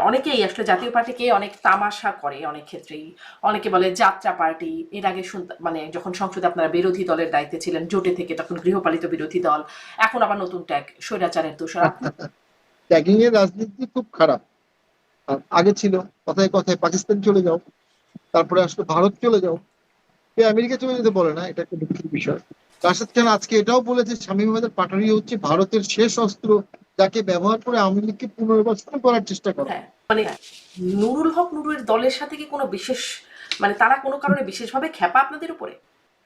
অনেকেই আসলে জাতীয় পার্টিকে অনেক তামাশা করে, অনেক ক্ষেত্রেই অনেকে বলে যাত্রা পার্টি। এর আগে মানে যখন সংসদে আপনারা বিরোধী দলের দায়িত্বে ছিলেন জোটে থেকে, তখন গৃহপালিত বিরোধী দল, এখন আবার নতুন ট্যাগ স্বৈরাচারের দোষর আপনি। ট্যাগিং এর রাজনীতি খুব খারাপ। আগে ছিল কথায় কথায় পাকিস্তান চলে যাও, তারপরে আসলে ভারত চলে যাও, আমেরিকা চলে যেতে বলে না, এটা একটা দুঃখের বিষয়। রাশেদ খান আজকে এটাও বলেছে শামীম আহমেদের পাটারি হচ্ছে ভারতের শেষ অস্ত্র, যাকে ব্যবহার করে আওয়ামী লীগকে পুনর্বাসন করার চেষ্টা করে। হ্যাঁ, মানে নুরুল হক নুরুর দলের সাথে কি কোনো বিশেষ, মানে তারা কোনো কারণে বিশেষভাবে খেপা আপনাদের উপরে?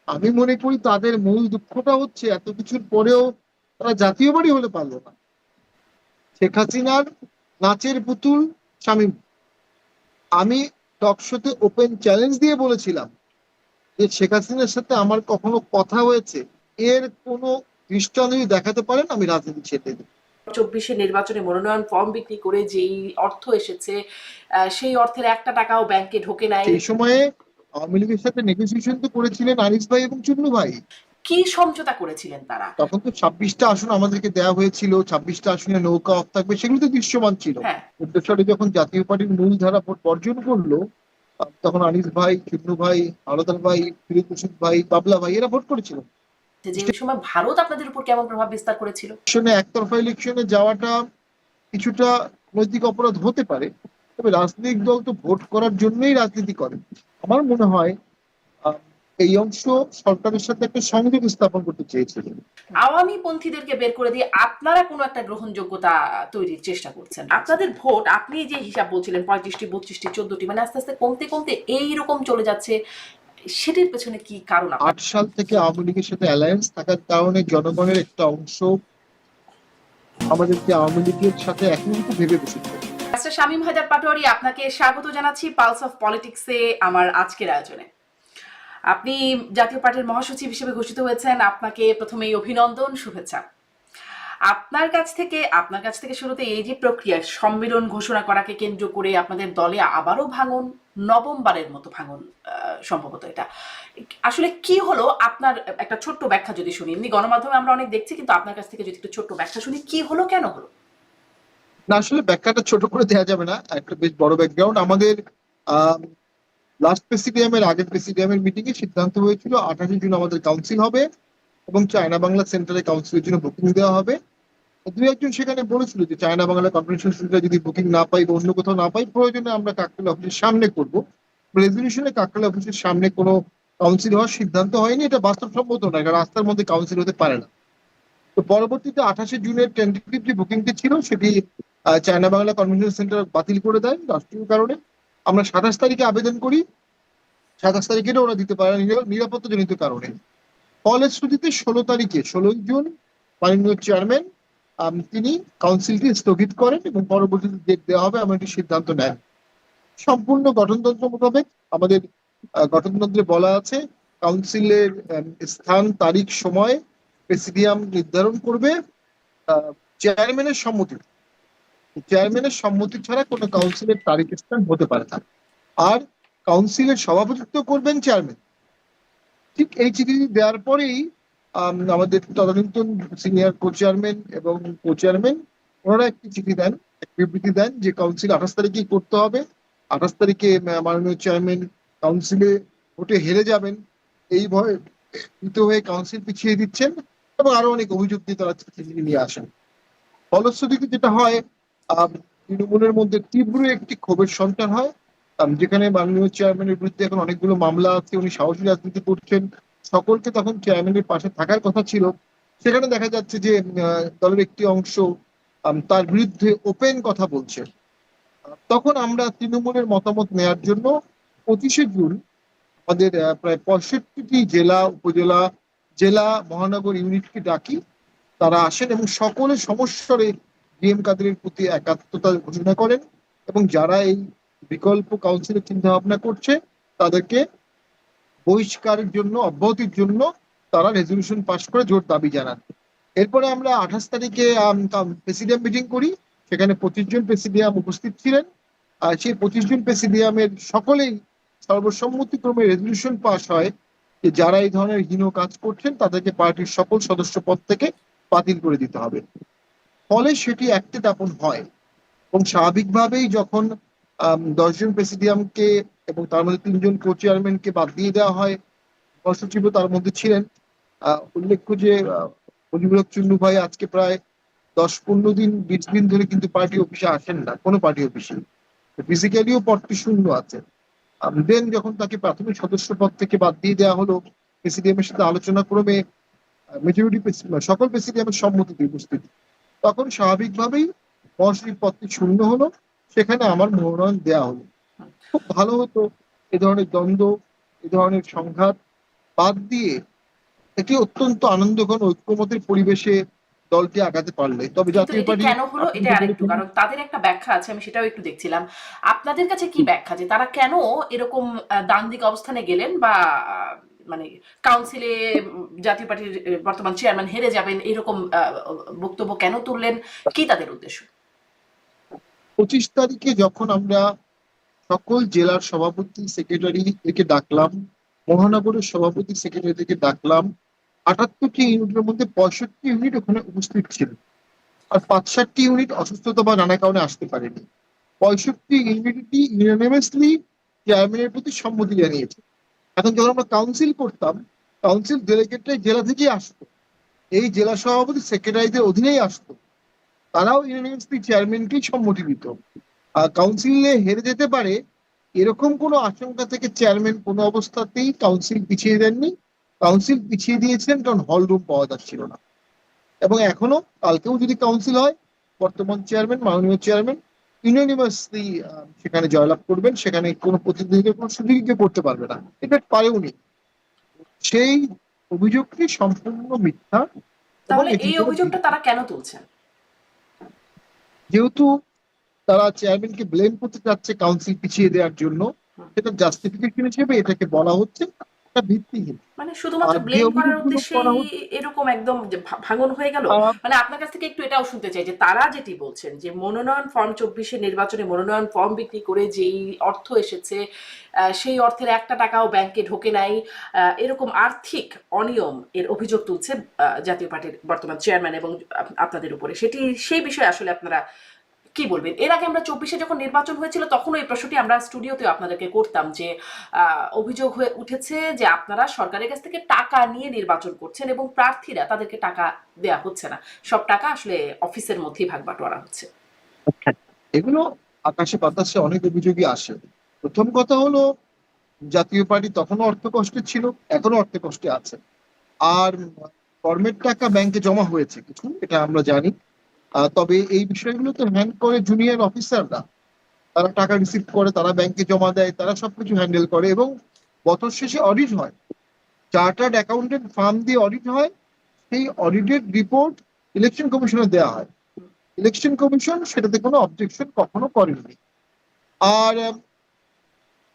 আমি মনে করি তাদের মূল দুঃখটা হচ্ছে এত কিছুর পরেও তারা জাতীয় বাড়ি হলে পারলো না। শেখ হাসিনার নাচের পুতুল শামীম। আমি টকশোতে ওপেন চ্যালেঞ্জ দিয়ে বলেছিলাম যে শেখ হাসিনার সাথে আমার কখনো কথা হয়েছে, এর কোনো দৃষ্টান্ত যদি দেখাতে পারেন আমি রাজনীতি ছেড়ে দিই। 24 নির্বাচনে মনোনয়ন ফর্ম বিক্রি করে যেই অর্থ এসেছে, সেই অর্থের একটা টাকাও ব্যাংকে ঢোকে নাই। সেই সময়ে আওয়ামী লীগের সাথে নেগোসিয়েশন তো করেছিলেন আনিস ভাই এবং চুন্নু ভাই। কি সমঝোতা করেছিলেন তারা? তখন তো 26টা আসন আমাদেরকে দেওয়া হয়েছিল, 26টা আসনে নৌকা অফ থাকবে, সেগুলো তো দৃশ্যমান ছিল। হ্যাঁ, 14 সালে যখন জাতীয় পার্টির মূল ধারা ভোট বর্জন করলো, তখন আনিস ভাই, চুন্নু ভাই, আলাদার ভাই, ফিরোজ হোসেন ভাই, বাবলা ভাই এরা ভোট করেছিল। যে ওই সময় ভারত আপনাদের উপর কেমন প্রভাব বিস্তার করেছিল? ইলেকশনে একতরফা ইলেকশনে যাওয়াটা কিছুটা নৈতিক অপরাধ হতে পারে, তবে রাজনৈতিক দল তো ভোট করার জন্যই রাজনীতি করে। আমার মনে হয় আহ, এই অংশ সরকারের সাথে একটা সংযোগ স্থাপন করতে চেয়েছিলেন। আওয়ামী পন্থীদেরকে বের করে দিয়ে আপনারা কোনো একটা গ্রহণযোগ্যতা তৈরির চেষ্টা করছেন। আপনাদের ভোট, আপনি যে হিসাব বলছিলেন 35টি, 32টি, 14টি, মানে আস্তে আস্তে কমতে কমতে এইরকম চলে যাচ্ছে, সেটির পেছনে কি কারণ? 8 সাল থেকে আওয়ামী লীগের সাথে অ্যালায়েন্স থাকার কারণে জনগণের একটা অংশ আমাদেরকে আওয়ামী লীগের সাথে একমত ভেবে বসেছে। আচ্ছা, শামীম হায়দার পাটোয়ারি, আপনাকে স্বাগত জানাচ্ছি পালস অফ পলিটিক্সে আমার আজকের আয়োজনে। আপনি জাতীয় পার্টির মহাসচিব হিসেবে ঘোষিত হয়েছেন, আপনাকে প্রথমেই অভিনন্দন, শুভেচ্ছা। আপনার কাছ থেকে শুরুতে এই যে প্রক্রিয়া সম্মেলন ঘোষণা করাকে কেন্দ্র করে আপনাদের দলে আবারও ভাঙন, নবমবারের মতো ভাঙন, সম্ভবত এটা আসলে কি হলো? আপনার একটা ছোট্ট ব্যাখ্যা যদি শুনি। এমনি গণমাধ্যমে আমরা অনেক দেখছি, কিন্তু আপনার কাছ থেকে যদি একটু ছোট্ট ব্যাখ্যা শুনি, কি হলো, কেন হলো? না, আসলে ব্যাখ্যাটা ছোট করে দেওয়া যাবে না, একটা বেশ বড় ব্যাকগ্রাউন্ড। আমাদের লাস্ট প্রেসিডিয়ামের আগের প্রেসিডিয়ামের মিটিং এ সিদ্ধান্ত হয়েছিল 28 জুন আমাদের কাউন্সিল হবে এবং চায়না বাংলা সেন্টারে কাউন্সিলের জন্য বুকিং দেওয়া হবে। দু একজন সেখানে বলেছিল যে চায়না বাংলা কনভেনশন সেন্টারে যদি বুকিং না পাই বা অন্য কোথাও না পাই, প্রয়োজনে আমরা কাকরাইল অফিসের সামনে করব। রেজলিউশনে কাকরাইল অফিসের সামনে কোনো কাউন্সিল হওয়ার সিদ্ধান্ত হয়নি, এটা বাস্তবসম্মত নয়, কারণ রাস্তার মধ্যে কাউন্সিল হতে পারে না। তো পরবর্তীতে 28 জুনের টেন্টেটিভ যে বুকিংটি ছিল সেটি চায়না বাংলা কনভেনশন সেন্টার বাতিল করে দেয় রাষ্ট্রীয় কারণে। আমরা 27 তারিখে আবেদন করি, 27 তারিখেও ওরা দিতে পারে না নিরাপত্তা জনিত কারণে। ফলশ্রুতিতে 16 তারিখে, 16ই জুন, মাননীয় চেয়ারম্যান তিনি কাউন্সিলটি স্থগিত করেন এবং পরবর্তীতে ডেট দেওয়া হবে এমন একটি সিদ্ধান্ত নেন। সম্পূর্ণ গঠনতন্ত্র মোতাবেক আমাদের গঠনতন্ত্রে বলা আছে কাউন্সিলের স্থান, তারিখ, সময় প্রেসিডিয়াম নির্ধারণ করবে চেয়ারম্যানের সম্মতি। চেয়ারম্যানের সম্মতি ছাড়া কোনো কাউন্সিলের তারিখ স্থান হতে পারে না। আর কাউন্সিলের সভাপতিত্ব করবেন চেয়ারম্যান। ঠিক এই চিঠি দেওয়ার পরেই আমাদের তদানীন্তন সিনিয়র কো চেয়ারম্যান এবং কো চেয়ারম্যান ওনারা একটি চিঠি দেন, এক বিবৃতি দেন যে কাউন্সিল 28 তারিখেই করতে হবে। 28 তারিখে মাননীয় চেয়ারম্যান কাউন্সিলে ভোটে হেরে যাবেন এই ভয়ে ভীত হয়ে কাউন্সিল পিছিয়ে দিচ্ছেন এবং আরো অনেক অভিযোগ দিয়ে তারা চিঠি নিয়ে আসেন। ফলশ্রুতিতে যেটা হয়, তৃণমূলের মধ্যে তীব্র একটি ক্ষোভের সঞ্চার হয়, যেখানে মাননীয় চেয়ারম্যানের বিরুদ্ধে এখন অনেকগুলো মামলা আছে, উনি সাহসী রাজনীতি করছেন, সকলকে তখন চেয়ারম্যানের পাশে থাকার কথা ছিল। সেখানে দেখা যাচ্ছে যে দলের একটি অংশ তার বিরুদ্ধে ওপেন কথা বলছে। তখন আমরা তৃণমূলের মতামত নেয়ার জন্য 25 জুন আমাদের প্রায় 65টি জেলা, উপজেলা, জেলা, মহানগর ইউনিটকে ডাকি। তারা আসেন এবং সকলে সমস্বরে ডিএম কাদেরের প্রতি একাত্মতা ঘোষণা করেন এবং যারা এই বিকল্প কাউন্সিলের চিন্তা ভাবনা করছে তাদেরকে বহিষ্কারের জন্য, অব্যাহতির জন্য তারা রেজলিউশন পাস করে জোর দাবি জানান। এরপরে আমরা 28 তারিখে প্রেসিডিয়াম মিটিং করি, সেখানে 25 জন প্রেসিডিয়াম উপস্থিত ছিলেন। আর সেই 25 জন প্রেসিডিয়ামের সকলেই সর্বসম্মতিক্রমে রেজলিউশন পাস হয় যে যারা এই ধরনের হীন কাজ করছেন তাদেরকে পার্টির সকল সদস্য পদ থেকে বাতিল করে দিতে হবে। ফলে সেটি একটি দাপন হয়। এবং স্বাভাবিকভাবেই যখন 10 জন প্রেসিডিয়ামকে এবং তার মধ্যে 3 জন কো চেয়ারম্যানকে বাদ দিয়ে দেওয়া হয়, মহাসচিবও তার মধ্যে ছিলেন। উল্লেখ্য যে মুজিবুর হক চুন্নু ভাই আজকে প্রায় 10-15 দিন 20 দিন ধরে কিন্তু পার্টি অফিসে আসেন না, কোনো পার্টি অফিসে। ফিজিক্যালিও পদটি শূন্য আছে। দেন যখন তাকে প্রাথমিক সদস্য পদ থেকে বাদ দিয়ে দেওয়া হলো, প্রেসিডিয়ামের সাথে আলোচনা ক্রমে মেজরিটি সকল প্রেসিডিয়ামের সম্মতিতে উপস্থিত, তখন স্বাভাবিকভাবেই মহাসচিব পদটি শূন্য হলো, সেখানে আমার মনোনয়ন দেওয়া হলো। খুব ভালো হতো এ ধরনের দ্বন্দ্ব, এ ধরনের সংঘাত বাদ দিয়ে একটি অত্যন্ত আনন্দঘন ঐক্যমতের পরিবেশে দলটি আগাতে পারলে। তবে কিন্তু জাতীয় এটি পার্টি, কেন হলো আপনি এটা যে আরেকটু, বলেছেন, কারণ তাদের একটা ব্যাখ্যা আছে, আমি সেটাও একটু দেখছিলাম। আপনাদের কাছে কি ব্যাখ্যা যে তারা কেন এরকম ডান দিক অবস্থানে গেলেন, বা মানে কাউন্সিলে জাতীয় পার্টির বর্তমান চেয়ারম্যান হেরে যাবেন এরকম বক্তব্য কেন তুললেন, কি তাদের উদ্দেশ্য? 25 তারিখে যখন আমরা সকল জেলার সভাপতি সেক্রেটারি থেকে ডাকলাম, মহানগরের সভাপতি সেক্রেটারি থেকে ডাকলাম, 78টি ইউনিটের মধ্যে 65 ইউনিট ওখানে উপস্থিত ছিল, আর 5-7টি ইউনিট অসুস্থতা বা নানা কারণে আসতে পারেনি। 65 ইউনিটই ইউনানিমাসলি চেয়ারম্যানের প্রতি সম্মতি জানিয়েছে। এখন যখন আমরা কাউন্সিল করতাম, কাউন্সিল ডেলিগেটরা জেলা থেকেই আসতো, এই জেলা সভাপতি সেক্রেটারিদের অধীনেই আসতো, তারাও ইউনানিমাসলি চেয়ারম্যানকেই সম্মতি দিত। কাউন্সিলে হেরে যেতে পারে এরকম কোনো আশঙ্কা থেকে চেয়ারম্যান কোনো অবস্থাতেই কাউন্সিল পিছিয়ে দেননি। কাউন্সিল পিছিয়ে দিয়েছিলেন কারণ হল রুম পাওয়া যাচ্ছিল না। এবং এখনো কালকেও যদি কাউন্সিল হয়, বর্তমান চেয়ারম্যান, মাননীয় চেয়ারম্যান ইউনানিমাসলি সেখানে জয়লাভ করবেন, সেখানে কোনো প্রতিনিধিকে কোনো সুযোগই কেউ করতে পারবে না, এটা পারেওনি। সেই অভিযোগটি সম্পূর্ণ মিথ্যা। এবং তাহলে এটির এই কোনো অভিযোগটা তারা কেন তুলছেন? যেহেতু তারা চেয়ারম্যানকে ব্লেম করতে চাচ্ছে কাউন্সিল পিছিয়ে দেওয়ার জন্য, হুম। সেটা জাস্টিফিকেশন হিসেবে এটাকে বলা হচ্ছে, এটা ভিত্তিহীন। মানে শুধুমাত্র আর যে ব্লেম করার অভিযোগগুলো উদ্দেশ্যেই করা হচ্ছে, এরকম একদম যে ভাঙন হয়ে গেল? মানে আপনার কাছ থেকে একটু এটাও শুনতে চাই যে তারা যেটি বলছেন যে মনোনয়ন ফর্ম 24 নির্বাচনে মনোনয়ন ফর্ম বিক্রি করে যেই অর্থ এসেছে, সেই অর্থের একটা টাকাও ব্যাংকে ঢোকে নাই, এরকম আর্থিক অনিয়ম এর অভিযোগ তুলছে জাতীয় পার্টির বর্তমান চেয়ারম্যান এবং আপনাদের উপরে, সেটি সেই বিষয়ে আসলে আপনারা কি বলবেন? এর আগে আমরা 24 যখন নির্বাচন হয়েছিল তখন এই প্রশ্নটি আমরা স্টুডিওতে আপনাদেরকে করতাম যে অভিযোগ হয়ে উঠেছে যে আপনারা সরকারের কাছ থেকে টাকা নিয়ে নির্বাচন করছেন এবং প্রার্থীরা তাদেরকে টাকা দেয়া হচ্ছে না, সব টাকা আসলে অফিসের মধ্যেই ভাগ বাটোয়ারা হচ্ছে। এগুলো আকাশে বাতাসে অনেক অভিযোগই আসে। প্রথম কথা হলো, জাতীয় পার্টি তখনও অর্থ কষ্টে ছিল, এখনো অর্থ কষ্টে আছে। আর ফর্মের টাকা ব্যাংকে জমা হয়েছে কিছু, এটা আমরা জানি। তবে এই বিষয়গুলো তো হ্যান্ড করে জুনিয়র অফিসাররা, তারা টাকা রিসিভ করে, তারা ব্যাংকে জমা দেয়, তারা সবকিছু হ্যান্ডেল করে এবং বছর শেষে অডিট হয়, চার্টার্ড অ্যাকাউন্টেন্ট ফার্ম দিয়ে অডিট হয়। সেই অডিটেড রিপোর্ট ইলেকশন কমিশনে দেওয়া হয়, ইলেকশন কমিশন সেটাতে কোনো অবজেকশন কখনো করেননি। আর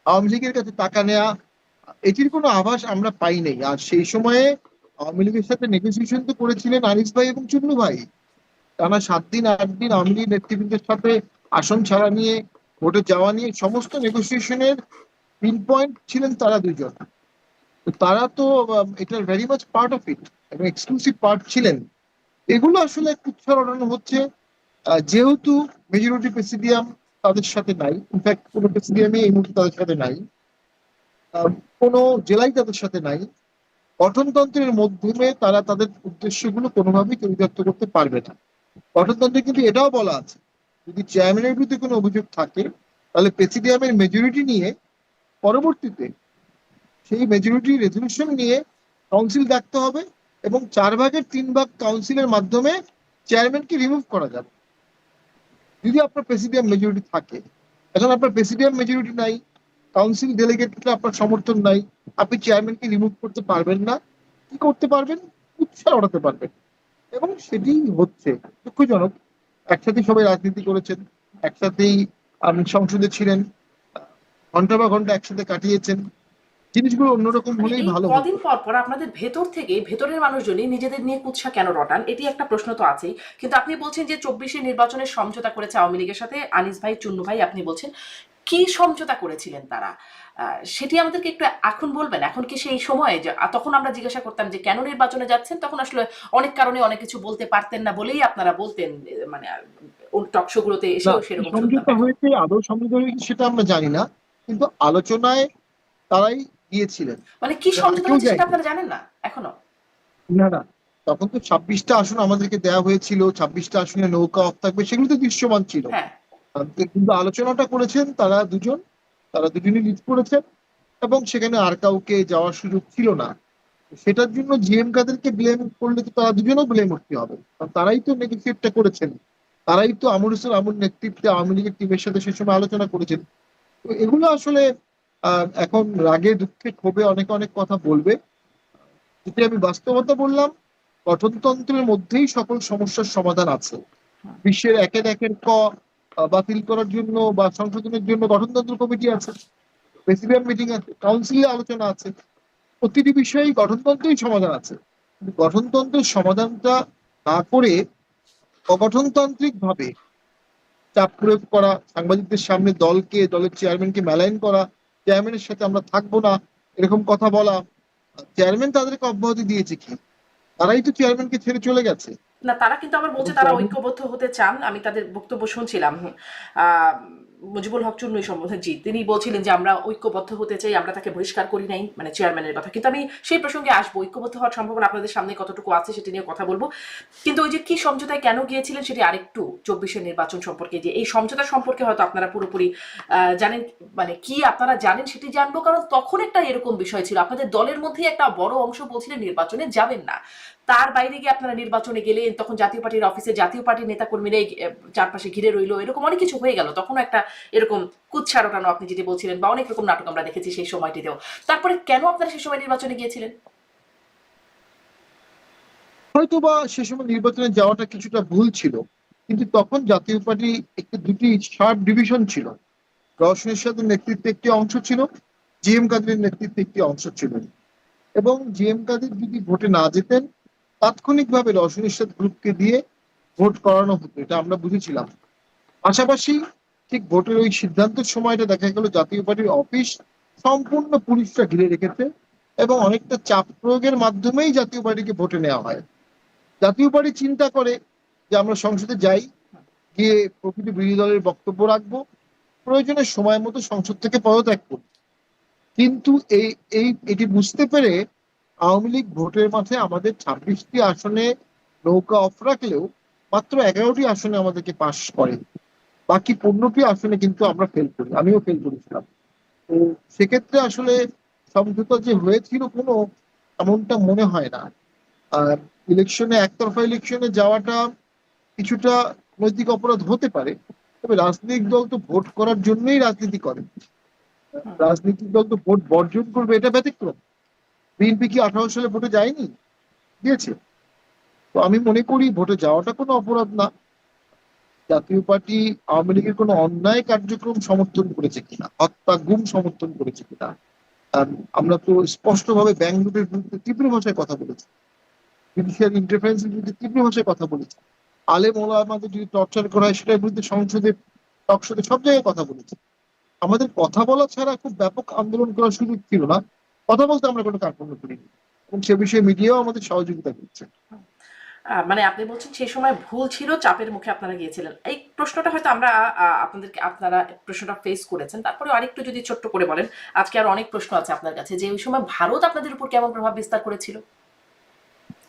আওয়ামী লীগের কাছে টাকা নেওয়া, এটির কোনো আভাস আমরা পাই নাই। আর সেই সময়ে আওয়ামী লীগের সাথে নেগোসিয়েশন তো করেছিলেন আনিস ভাই এবং চুন্নু ভাই, টানা 7 দিন 8 দিন আওয়ামী লীগ নেতৃবৃন্দের সাথে আসন ছাড়া নিয়ে, ভোটে যাওয়া নিয়ে সমস্ত নেগোসিয়েশনের পিন পয়েন্ট ছিলেন তারা দুজন। তো তারা তো এটার very much part of it এবং এক্সক্লুসিভ পার্ট ছিলেন। এগুলো আসলে কুৎসা রটানো হচ্ছে। যেহেতু মেজরিটি প্রেসিডিয়াম তাদের সাথে নাই, ইনফ্যাক্ট কোনো প্রেসিডিয়ামে এই মুহূর্তে তাদের সাথে নাই, কোনো জেলাই তাদের সাথে নাই, গঠনতন্ত্রের মাধ্যমে তারা তাদের উদ্দেশ্যগুলো কোনোভাবেই চরিতার্থ করতে পারবে না। গঠনতন্ত্রে কিন্তু এটাও বলা আছে, যদি চেয়ারম্যানের বিরুদ্ধে কোনো অভিযোগ থাকে, তাহলে প্রেসিডিয়ামের মেজরিটি নিয়ে পরবর্তীতে সেই মেজরিটি রেজলিউশন নিয়ে কাউন্সিল ডাকতে হবে এবং 4/3 কাউন্সিলের মাধ্যমে চেয়ারম্যানকে রিমুভ করা যাবে যদি আপনার প্রেসিডিয়াম মেজরিটি থাকে। এখন আপনার প্রেসিডিয়াম মেজরিটি নাই, কাউন্সিল ডেলিগেটরা আপনার সমর্থন নাই, আপনি চেয়ারম্যানকে রিমুভ করতে পারবেন না। কি করতে পারবেন? উৎসাহ ওঠাতে পারবেন। এবং সেটি হচ্ছে দুঃখজনক। একসাথে সবাই রাজনীতি করেছেন, একসাথেই সংসদে ছিলেন, ঘন্টা বা ঘন্টা একসাথে কাটিয়েছেন, জিনিসগুলো অন্যরকম মানে হলেই এই ভালো হতো। কদিন পর পর আপনাদের ভেতর থেকে ভেতরের মানুষজনই নিজেদের নিয়ে কুৎসা কেন রটান, এটি একটা প্রশ্ন তো আছেই। কিন্তু আপনি বলছেন যে 24 নির্বাচনের সমঝোতা করেছে আওয়ামী লীগের সাথে আনিস ভাই, চুন্নু ভাই, আপনি বলছেন কি সমঝোতা করেছিলেন তারা? সেটি আমাদেরকে একটু এখন বলবেন? এখন কি সেই সময় যে তখন আমরা জিজ্ঞাসা করতাম যে কেন নির্বাচনে যাচ্ছেন? তখন আসলে অনেক কারণে অনেক কিছু বলতে পারতেন না বলেই আপনারা বলতেন, মানে টক শো গুলোতে না, এসেও কি সেরকম শুনতাম। সমঝোতা এখন হয়েছে, আদৌ সমঝোতা হয়েছে সেটা আমরা জানি না, কিন্তু আলোচনায় তারাই গিয়েছিলেন, মানে কি আর সমঝোতা কেউ হয়েছে সেটা যায়নি। আপনারা জানেন না এখনো? না না, তখন তো 26টা আসন আমাদেরকে দেওয়া হয়েছিল, 26টা আসনে নৌকা অফ থাকবে, সেগুলো তো দৃশ্যমান ছিল। হ্যাঁ। কিন্তু আলোচনাটা করেছেন তারা দুজন, তারা দুজনই লিড করেছেন, এবং সেখানে আর কাউকে যাওয়ার সুযোগ ছিল না। সেটার জন্য জিএম কাদেরকে ব্লেম করলে তো তারা দুজনেও ব্লেম করতে হবে, কারণ তারাই তো নেগোসিয়েটটা করেছেন, তারাই তো আমর হোসেন আমর নেতৃত্বে আওয়ামী লীগের টিমের সাথে সে সময় আলোচনা করেছেন। তো এগুলো আসলে এখন রাগে দুঃখে ক্ষোভে অনেকে অনেক কথা বলবে, যেটি আমি বাস্তবতা বললাম, গঠনতন্ত্রের মধ্যেই সকল সমস্যার সমাধান আছে। বিশ্বের একের একের বাতিল করার জন্য বা সংশোধনের জন্য গঠনতন্ত্র কমিটি আছে, প্রেসিডেন্ট মিটিং আছে, কাউন্সিলে আলোচনা আছে, প্রতিটি বিষয়েই গঠনতন্ত্রেই সমাধান আছে। কিন্তু গঠনতন্ত্রের সমাধানটা না করে অগঠনতান্ত্রিক ভাবে চাপ প্রয়োগ করা, সাংবাদিকদের সামনে দলের চেয়ারম্যানকে মেলাইন করা, চেয়ারম্যানের সাথে আমরা থাকবো না এরকম কথা বলা, চেয়ারম্যান তাদেরকে অব্যাহতি দিয়েছে কি? তারাই তো চেয়ারম্যানকে ছেড়ে চলে গেছে। না, তারা কিন্তু আবার এবং বলছে তারা চেয়ারম্যান, ঐক্যবদ্ধ হতে চান। আমি তাদের বক্তব্য শুনছিলাম। আহ, মুজিবুল হক চুন্নু সম্বন্ধে জি তিনি বলছিলেন যে আমরা ঐক্যবদ্ধ হতে চাই, আমরা তাকে বহিষ্কার করি নাই, মানে চেয়ারম্যানের কথা। কিন্তু আমি সেই প্রসঙ্গে আসবো, ঐক্যবদ্ধ হওয়ার সম্ভাবনা আপনাদের সামনে কতটুকু আছে সেটা নিয়ে কথা বলবো। কিন্তু ওই যে কি সমঝোতায় কেন গিয়েছিলেন সেটি আরেকটু 24-এর নির্বাচন সম্পর্কে, যে এই সমঝোতা সম্পর্কে হয়তো আপনারা পুরোপুরি জানেন, মানে কি আপনারা জানেন সেটি জানবো। কারণ তখন একটা এরকম বিষয় ছিল, আপনাদের দলের মধ্যে একটা বড় অংশ বলছিলেন নির্বাচনে যাবেন না। তার বাইরে গিয়ে আপনারা নির্বাচনে গেলেন, তখন জাতীয় পার্টির অফিসে জাতীয় পার্টির নেতাকর্মীরাই চারপাশে ঘিরে রইলো, এরকম অনেক কিছু হয়ে গেল। তখনও একটা এরকম কুৎসা রটানো আপনি যেটি বলছিলেন, বা অনেক রকম নাটক আমরা দেখেছি সেই সময়টিতেও। তারপরে কেন আপনারা সেই সময় নির্বাচনে গিয়েছিলেন? হয়তো বা সে সময় নির্বাচনে যাওয়াটা কিছুটা ভুল ছিল, কিন্তু তখন জাতীয় পার্টি একটি দুটি শার্প ডিভিশন ছিল। রওশন এরশাদের নেতৃত্বে একটি অংশ ছিল, জিএম কাদের নেতৃত্বে একটি অংশ ছিল, এবং জিএম কাদের যদি ভোটে না যেতেন, তাৎক্ষণিকভাবে রওশন এরশাদ গ্রুপকে দিয়ে ভোট করানো হতো, এটা আমরা বুঝেছিলাম। পাশাপাশি ঠিক ভোটের ওই সিদ্ধান্তের সময়টা দেখা গেল জাতীয় পার্টির অফিস সম্পূর্ণ পুলিশরা ঘিরে রেখেছে, এবং অনেকটা চাপ প্রয়োগের মাধ্যমেই জাতীয় পার্টিকে ভোটে নেওয়া হয়। জাতীয় পার্টি চিন্তা করে যে আমরা সংসদে যাই, গিয়ে প্রকৃত বিরোধী দলের বক্তব্য রাখবো, প্রয়োজনে সময় মতো সংসদ থেকে পদত্যাগ করবো। কিন্তু এই এই এটি বুঝতে পেরে আওয়ামী লীগ ভোটের মাঠে আমাদের 26টি আসনে নৌকা অফ রাখলেও মাত্র 11টি আসনে আমাদেরকে পাশ করে, বাকি 15টি আসনে কিন্তু আমরা ফেল করি, আমিও ফেল করেছিলাম। তো সেক্ষেত্রে আসলে সমঝোতা যে হয়েছিল কোনো, এমনটা মনে হয় না। আর ইলেকশনে, একতরফা ইলেকশনে যাওয়াটা কিছুটা নৈতিক অপরাধ হতে পারে, তবে রাজনৈতিক দল তো ভোট করার জন্যই রাজনীতি করে, রাজনৈতিক দল তো ভোট বর্জন করবে এটা ব্যতিক্রম। বিএনপি কি 18 সালে ভোটে যায়নি? দিয়েছে। তো আমি মনে করি ভোটে যাওয়াটা কোনো অপরাধ না। জাতীয় পার্টি আওয়ামী লীগের কোনো অন্যায় কার্যক্রম সমর্থন করেছে কিনা, হত্যা গুম সমর্থন করেছে কিনা, আর আমরা তো স্পষ্টভাবে ব্যাংক লুটের বিরুদ্ধে তীব্র ভাষায় কথা বলেছি, জুডিশিয়াল ইন্টারফারেন্সের বিরুদ্ধে তীব্র ভাষায় কথা বলেছি, আলেম ওলামাদের যদি টর্চার করা হয় সেটার বিরুদ্ধে সংসদে, টকশোতে, সব জায়গায় কথা বলেছি। আমাদের কথা বলা ছাড়া খুব ব্যাপক আন্দোলন করার সুযোগ ছিল না, কথা বলতে আমরা কোনো কার্পণ্য করিনি, এবং সে বিষয়ে মিডিয়াও আমাদের সহযোগিতা করছে। মানে আপনি বলছেন সেই সময় ভুল ছিল, চাপের মুখে আপনারা গিয়েছিলেন। এই প্রশ্নটা হয়তো আমরা আপনাদেরকে, আপনারা প্রশ্নটা ফেস করেছেন, তারপরে আরেকটু যদি ছোট্ট করে বলেন, আজকে আর অনেক প্রশ্ন আছে আপনার কাছে, যে ওই সময় ভারত আপনাদের উপর কেমন প্রভাব বিস্তার করেছিল?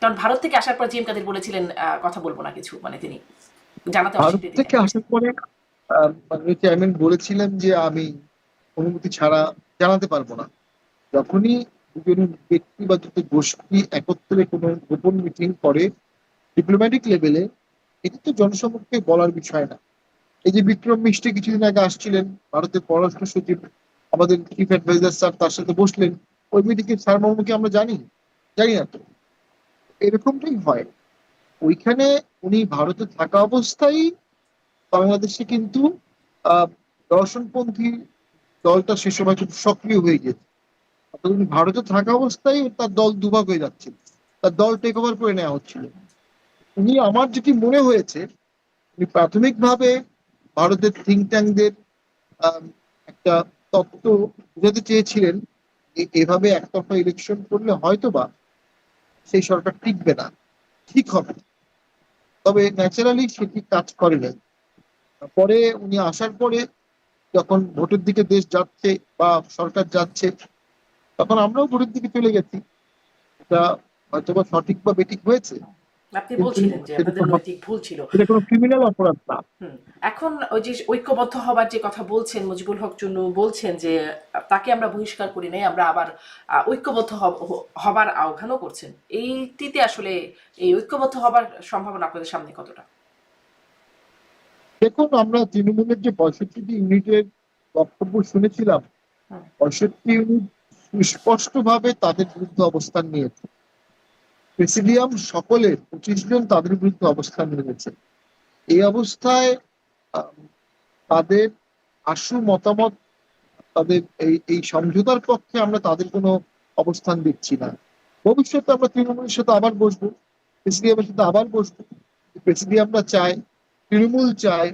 কারণ ভারত থেকে আসার পর জিএম কাদের বলেছিলেন কথা বলবো না কিছু, মানে তিনি জানাতে ভারত অস্বীকৃতি থেকে আসার পরে মাননীয় চেয়ারম্যান বলেছিলেন যে আমি অনুমতি ছাড়া জানাতে পারবো না। যখনই দুজন ব্যক্তি বা দুটো গোষ্ঠী একত্রে কোনো গোপন মিটিং করে ডিপ্লোম্যাটিক লেভেলে, এটি তো জনসমক্ষে বলার বিষয় না। এই যে বিক্রম মিশ্রি কিছুদিন আগে আসছিলেন, ভারতের পররাষ্ট্র সচিব, আমাদের চিফ অ্যাডভাইজার স্যার তার সাথে বসলেন, ওই মিটিংয়ে সারমর্মকে আমরা জানি? জানি না তো। এরকমটাই হয়। ওইখানে উনি ভারতে থাকা অবস্থায় বাংলাদেশে কিন্তু আহ দর্শনপন্থী দলটা সে সময় খুব সক্রিয় হয়ে গেছে। অর্থাৎ উনি ভারতে থাকা অবস্থায় তার দল দুভাগ হয়ে যাচ্ছে, তার দল টেক ওভার করে নেওয়া হচ্ছিল। উনি, আমার যেটি মনে হয়েছে, উনি প্রাথমিকভাবে ভারতের থিঙ্ক ট্যাঙ্কদের একটা তত্ত্ব বোঝাতে চেয়েছিলেন, এভাবে একতরফা ইলেকশন করলে হয়তো বা সেই সরকার টিকবে না, ঠিক হবে না। তবে ন্যাচারালি সেটি কাজ করে নাই। পরে উনি আসার পরে যখন ভোটের দিকে দেশ যাচ্ছে বা সরকার যাচ্ছে, তখন আমরাও ভোটের দিকে চলে গেছি। এটা হয়তো বা সঠিক বা বেঠিক হয়েছে, আপনি কিন্তু বলছিলেন যে সেটা আপনাদের নৈতিক ভুল ছিল। এটা কোনো ক্রিমিনাল অপরাধ না। হুম। এখন ওই যে ঐক্যবদ্ধ হবার যে কথা বলছেন, মুজিবুল হক চুন্নু বলছেন যে তাকে আমরা বহিষ্কার করি নাই, আমরা আবার ঐক্যবদ্ধ হবার আহ্বানও করছেন। এইটিতে আসলে এই ঐক্যবদ্ধ হবার সম্ভাবনা আপনাদের সামনে কতটা? দেখুন, আমরা তৃণমূলের যে 65টি ইউনিটের বক্তব্য শুনেছিলাম, হুম। 65 ইউনিট সুস্পষ্টভাবে তাদের বিরুদ্ধে অবস্থান নিয়েছে। প্রেসিডিয়াম সকলের 25 জন তাদের বিরুদ্ধে অবস্থান নিয়েছে। এই অবস্থায় আহ, তাদের আশু মতামত, তাদের এই সমঝোতার পক্ষে আমরা তাদের কোনো অবস্থান দিচ্ছি না। ভবিষ্যতে আমরা তৃণমূলের সাথে আবার বসবো, প্রেসিডিয়ামের সাথে আবার বসবো। প্রেসিডিয়ামরা চায়, তৃণমূল চায়,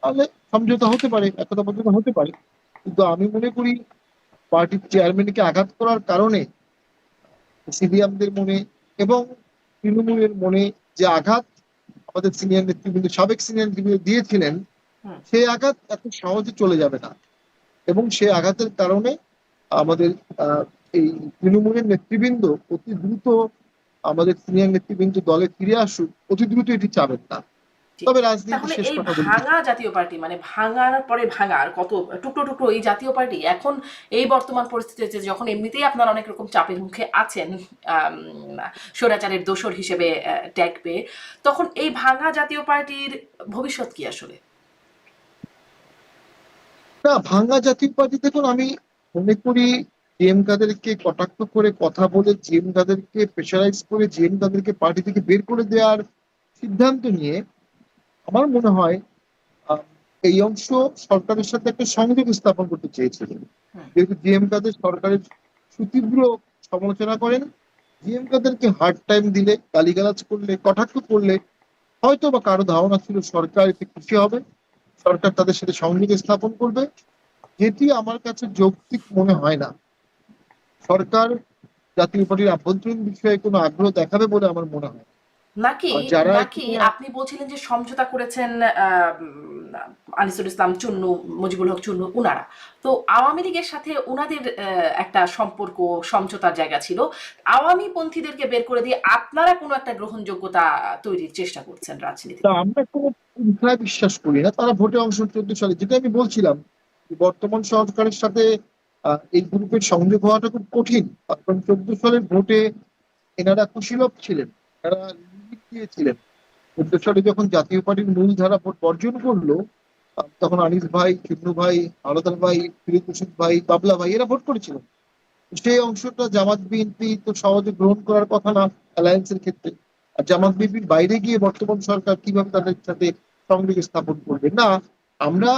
তাহলে সমঝোতা হতে পারে, একতা বদ্ধতা হতে পারে। কিন্তু আমি মনে করি পার্টির চেয়ারম্যানকে আঘাত করার কারণে সিপিএমদের মনে এবং তৃণমূলের মনে যে আঘাত আমাদের সিনিয়র নেতৃবৃন্দ, সাবেক সিনিয়র নেতৃবৃন্দ দিয়েছিলেন, হুম। সেই আঘাত এত সহজে চলে যাবে না। এবং সেই আঘাতের কারণে আমাদের এই তৃণমূলের নেতৃবৃন্দ অতি দ্রুত আমাদের সিনিয়র নেতৃবৃন্দ দলে ফিরে আসুক, অতি দ্রুত এটি চাবেন না। জি। তবে রাজনীতি তাহলে শেষ এই কথা বলি, ভাঙা জাতীয় পার্টি, মানে ভাঙার পরে ভাঙার কত টুকরো টুকরো এই জাতীয় পার্টি এখন এই বর্তমান পরিস্থিতিতে যখন এমনিতেই আপনারা অনেক রকম চাপের মুখে আছেন, আম, স্বৈরাচারের দোসর হিসেবে ট্যাগ পেয়ে, তখন এই ভাঙা জাতীয় পার্টির ভবিষ্যৎ কি আসলে? না ভাঙ্গা জাতীয় পার্টি, দেখুন আমি মনে করি জিএম কাদেরকে কটাক্ষ করে কথা বলে, জিএম কাদেরকে প্রেশারাইজ করে, জিএম কাদেরকে পার্টি থেকে বের করে দেওয়ার সিদ্ধান্ত নিয়ে আমার মনে হয় আহ, এই অংশ সরকারের সাথে একটা সংযোগ স্থাপন করতে চেয়েছিলেন। হুম। যেহেতু জিএম কাদের সরকারের সুতীব্র সমালোচনা করেন, জিএম কাদেরকে হার্ড টাইম দিলে, গালিগালাজ করলে, কটাক্ষ করলে হয়তো বা কারো ধারণা ছিল সরকার এতে খুশি হবে, সরকার তাদের সাথে সংযোগ স্থাপন করবে, যেটি আমার কাছে যৌক্তিক মনে হয় না। সরকার জাতীয় পার্টির আভ্যন্তরীণ বিষয়ে কোনো আগ্রহ দেখাবে বলে আমার মনে হয় না। নাকি আর যারা নাকি এখানে আপনি বলছিলেন যে সমঝোতা করেছেন আনিসুল ইসলাম চুন্নু, মুজিবুল হক চুন্নু, উনারা তো আওয়ামী লীগের সাথে উনাদের একটা সম্পর্ক, সমঝোতার জায়গা ছিল। আওয়ামী পন্থীদেরকে বের করে দিয়ে আপনারা কোনো একটা গ্রহণযোগ্যতা তৈরির চেষ্টা করছেন তা রাজনীতিতে। আমরা কোনো পন্থায় বিশ্বাস করি না। তারা ভোটে অংশ 14 সালে, যেটা আমি বলছিলাম, যে বর্তমান সরকারের সাথে এই গ্রুপের সংযোগ হওয়াটা খুব কঠিন। কারণ 14 সালের ভোটে এনারা কুশীলব ছিলেন, এনারা লিড দিয়েছিলেন। 14 সালে যখন জাতীয় পার্টির মূল ধারা ভোট বর্জন করলো, তখন আনিস ভাই, চুন্নু ভাই, আলাদার ভাই, ফিরোজ হোসেন ভাই, বাবলা ভাই এরা ভোট করেছিলেন। সেই অংশটা জামাত বিএনপি তো সহজে গ্রহণ করার কথা না অ্যালায়েন্সের ক্ষেত্রে। আর জামাত বিএনপির বাইরে গিয়ে বর্তমান সরকার কিভাবে তাদের সাথে সংযোগ স্থাপন করবে? না, আমরা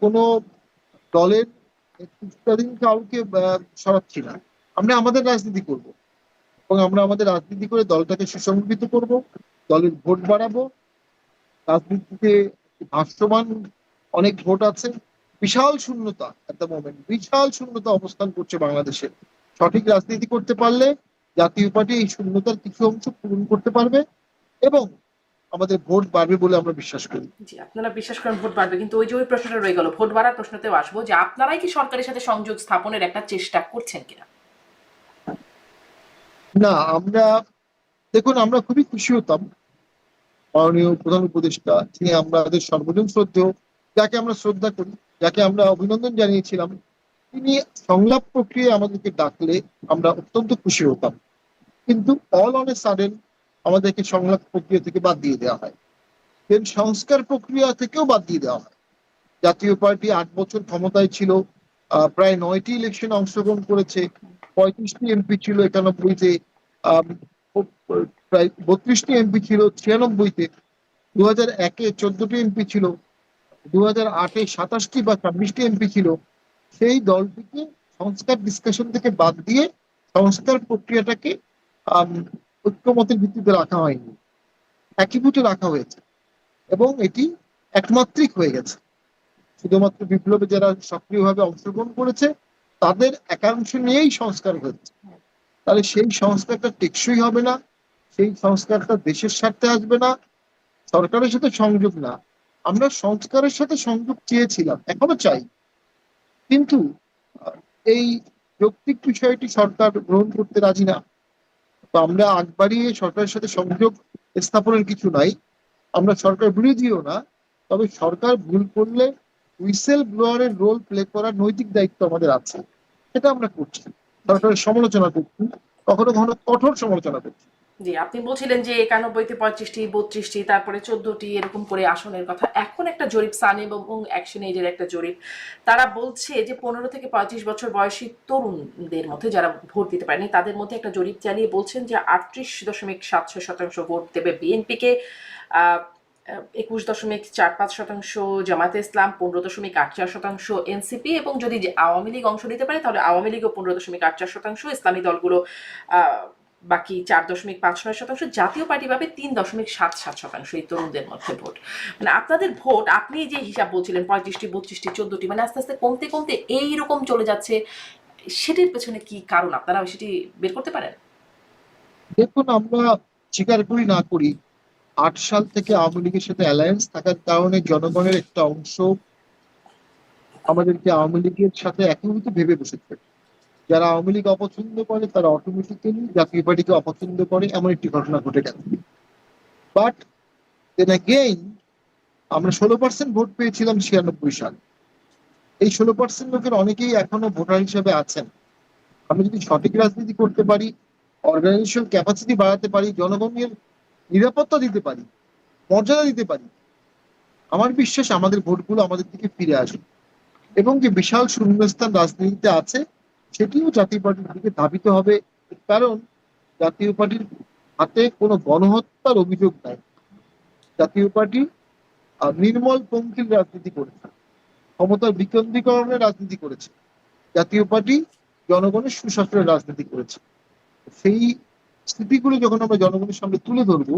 কোনো দলের নেতৃত্বাধীন কাউকে সরাচ্ছি না। আমরা আমাদের রাজনীতি করব, এবং আমরা আমাদের রাজনীতি করে দলটাকে সুসংগঠিত করব, দলের ভোট বাড়াবো। রাজনীতিতে ভাসমান অনেক ভোট আছে, বিশাল শূন্যতা এট দ্য মোমেন্ট, বিশাল শূন্যতা অবস্থান করছে বাংলাদেশে। সঠিক রাজনীতি করতে পারলে জাতীয় পার্টি এই শূন্যতার কিছু অংশ পূরণ করতে পারবে এবং আমাদের ভোট বাড়বে বলে আমরা বিশ্বাস করি। জি, আপনারা বিশ্বাস করেন ভোট বাড়বে, কিন্তু ওই যে ওই প্রশ্নটা রয়ে গেল, ভোট বাড়ার প্রশ্নতেও আসবো যে আপনারাই কি সরকারের সাথে সংযোগ স্থাপনের একটা চেষ্টা করছেন কিনা? না, আমরা দেখুন, আমরা খুবই খুশি হতাম মাননীয় প্রধান উপদেষ্টা, যিনি আমাদের সর্বজন শ্রদ্ধেয়, যাকে আমরা শ্রদ্ধা করি, যাকে আমরা অভিনন্দন জানিয়েছিলাম, তিনি সংলাপ প্রক্রিয়ায় আমাদেরকে ডাকলে আমরা অত্যন্ত খুশি হতাম। কিন্তু অল অন এ সাডেন আমাদেরকে সংলাপ প্রক্রিয়া থেকে বাদ দিয়ে দেওয়া হয়, দেন সংস্কার প্রক্রিয়া থেকেও বাদ দিয়ে দেওয়া হয়। জাতীয় পার্টি 8 বছর ক্ষমতায় ছিল, প্রায় 9টি ইলেকশনে অংশগ্রহণ করেছে, 35টি এমপি ছিল 91-তে, প্রায় 32টি এমপি ছিল 96-তে, 2001-এ 14টি এমপি ছিল, 2008-এ 27টি বা 26টি এমপি ছিল। সেই দলটিকে সংস্কার ডিসকাশন থেকে বাদ দিয়ে সংস্কার প্রক্রিয়াটাকে আম, ঐক্যমতের ভিত্তিতে রাখা হয়নি, একীভূত রাখা হয়েছে এবং এটি একমাত্রিক হয়ে গেছে। শুধুমাত্র বিপ্লবে যারা সক্রিয়ভাবে অংশগ্রহণ করেছে তাদের একাংশ নিয়েই সংস্কার হচ্ছে। তাহলে সেই সংস্কারটা টেকসই হবে না, সেই সংস্কারটা দেশের স্বার্থে আসবে না, সরকারের সাথে সংযোগ না। আমরা সংস্কারের সাথে সংযোগ চেয়েছিলাম, এখনো চাই, কিন্তু এই যৌক্তিক বিষয়টি সরকার গ্রহণ করতে রাজি না। তো আমরা আগ বাড়িয়ে সরকারের সাথে সংযোগ স্থাপনের কিছু নাই, আমরা সরকার বিরোধীও না, তবে সরকার ভুল করলে হুইসেল ব্লোয়ারের রোল প্লে করার নৈতিক দায়িত্ব আমাদের আছে, সেটা আমরা করছি। সরকারের সমালোচনা করছি, কখনো কখনো কঠোর সমালোচনা করছি। জি, আপনি বলছিলেন যে 91-তে 35টি, 32টি, তারপরে 14টি এরকম করে আসনের কথা। এখন একটা জরিপ, সানেম এবং অ্যাকশন এইডের একটা জরিপ, তারা বলছে যে 15 থেকে 35 বছর বয়সী তরুণদের মধ্যে যারা ভোট দিতে পারেনি তাদের মধ্যে একটা জরিপ চালিয়ে বলছেন যে 38.76% ভোট দেবে বিএনপিকে, 21.45% জামায়াতে ইসলাম, 15.84% এনসিপি, এবং যদি আওয়ামী লীগ অংশ নিতে পারে তাহলে আওয়ামী লীগও 15.84%, ইসলামী দলগুলো বাকি 4.59%, জাতীয় পার্টি পাবে 3.77% এই তরুণদের মধ্যে ভোট। মানে আপনাদের ভোট, আপনি যে হিসাব বলছিলেন 35টি, 32টি, 14টি, মানে আস্তে আস্তে কমতে কমতে এইরকম চলে যাচ্ছে, সেটির পেছনে কি কারণ আপনারা সেটি বের করতে পারেন? দেখুন, আমরা স্বীকার করি না করি 8 সাল থেকে আওয়ামী লীগের সাথে অ্যালায়েন্স থাকার কারণে জনগণের একটা অংশ আমাদেরকে আওয়ামী লীগের সাথে একীভূত ভেবে বসেছে। যারা আওয়ামী লীগ অপছন্দ করে তারা অটোমেটিক্যালি জাতীয় পার্টিকে অপছন্দ করে, এমন একটি ঘটনা ঘটে গেছে। বাট দেন অ্যাগেইন আমরা 16% ভোট পেয়েছিলাম 96 সাল। এই 16% লোকের অনেকেই এখনো ভোটার হিসেবে আছেন। আমরা যদি সঠিক রাজনীতি করতে পারি, অর্গানাইজেশন ক্যাপাসিটি বাড়াতে পারি, জনগণের নিরাপত্তা দিতে পারি, মর্যাদা দিতে পারি, আমার বিশ্বাস আমাদের ভোটগুলো আমাদের দিকে ফিরে আসবে, এবং যে বিশাল শূন্যস্থান রাজনীতিতে আছে সেটিও জাতীয় পার্টির দিকে ধাবিত হবে। কারণ জাতীয় পার্টির হাতে কোনো গণহত্যার অভিযোগ নাই। জাতীয় পার্টি নির্মল পঙ্কিল রাজনীতি করেছে, ক্ষমতার বিকেন্দ্রীকরণের রাজনীতি করেছে। জাতীয় পার্টি জনগণের সুশাসনের রাজনীতি করেছে। সেই স্মৃতিগুলো যখন আমরা জনগণের সামনে তুলে ধরবো,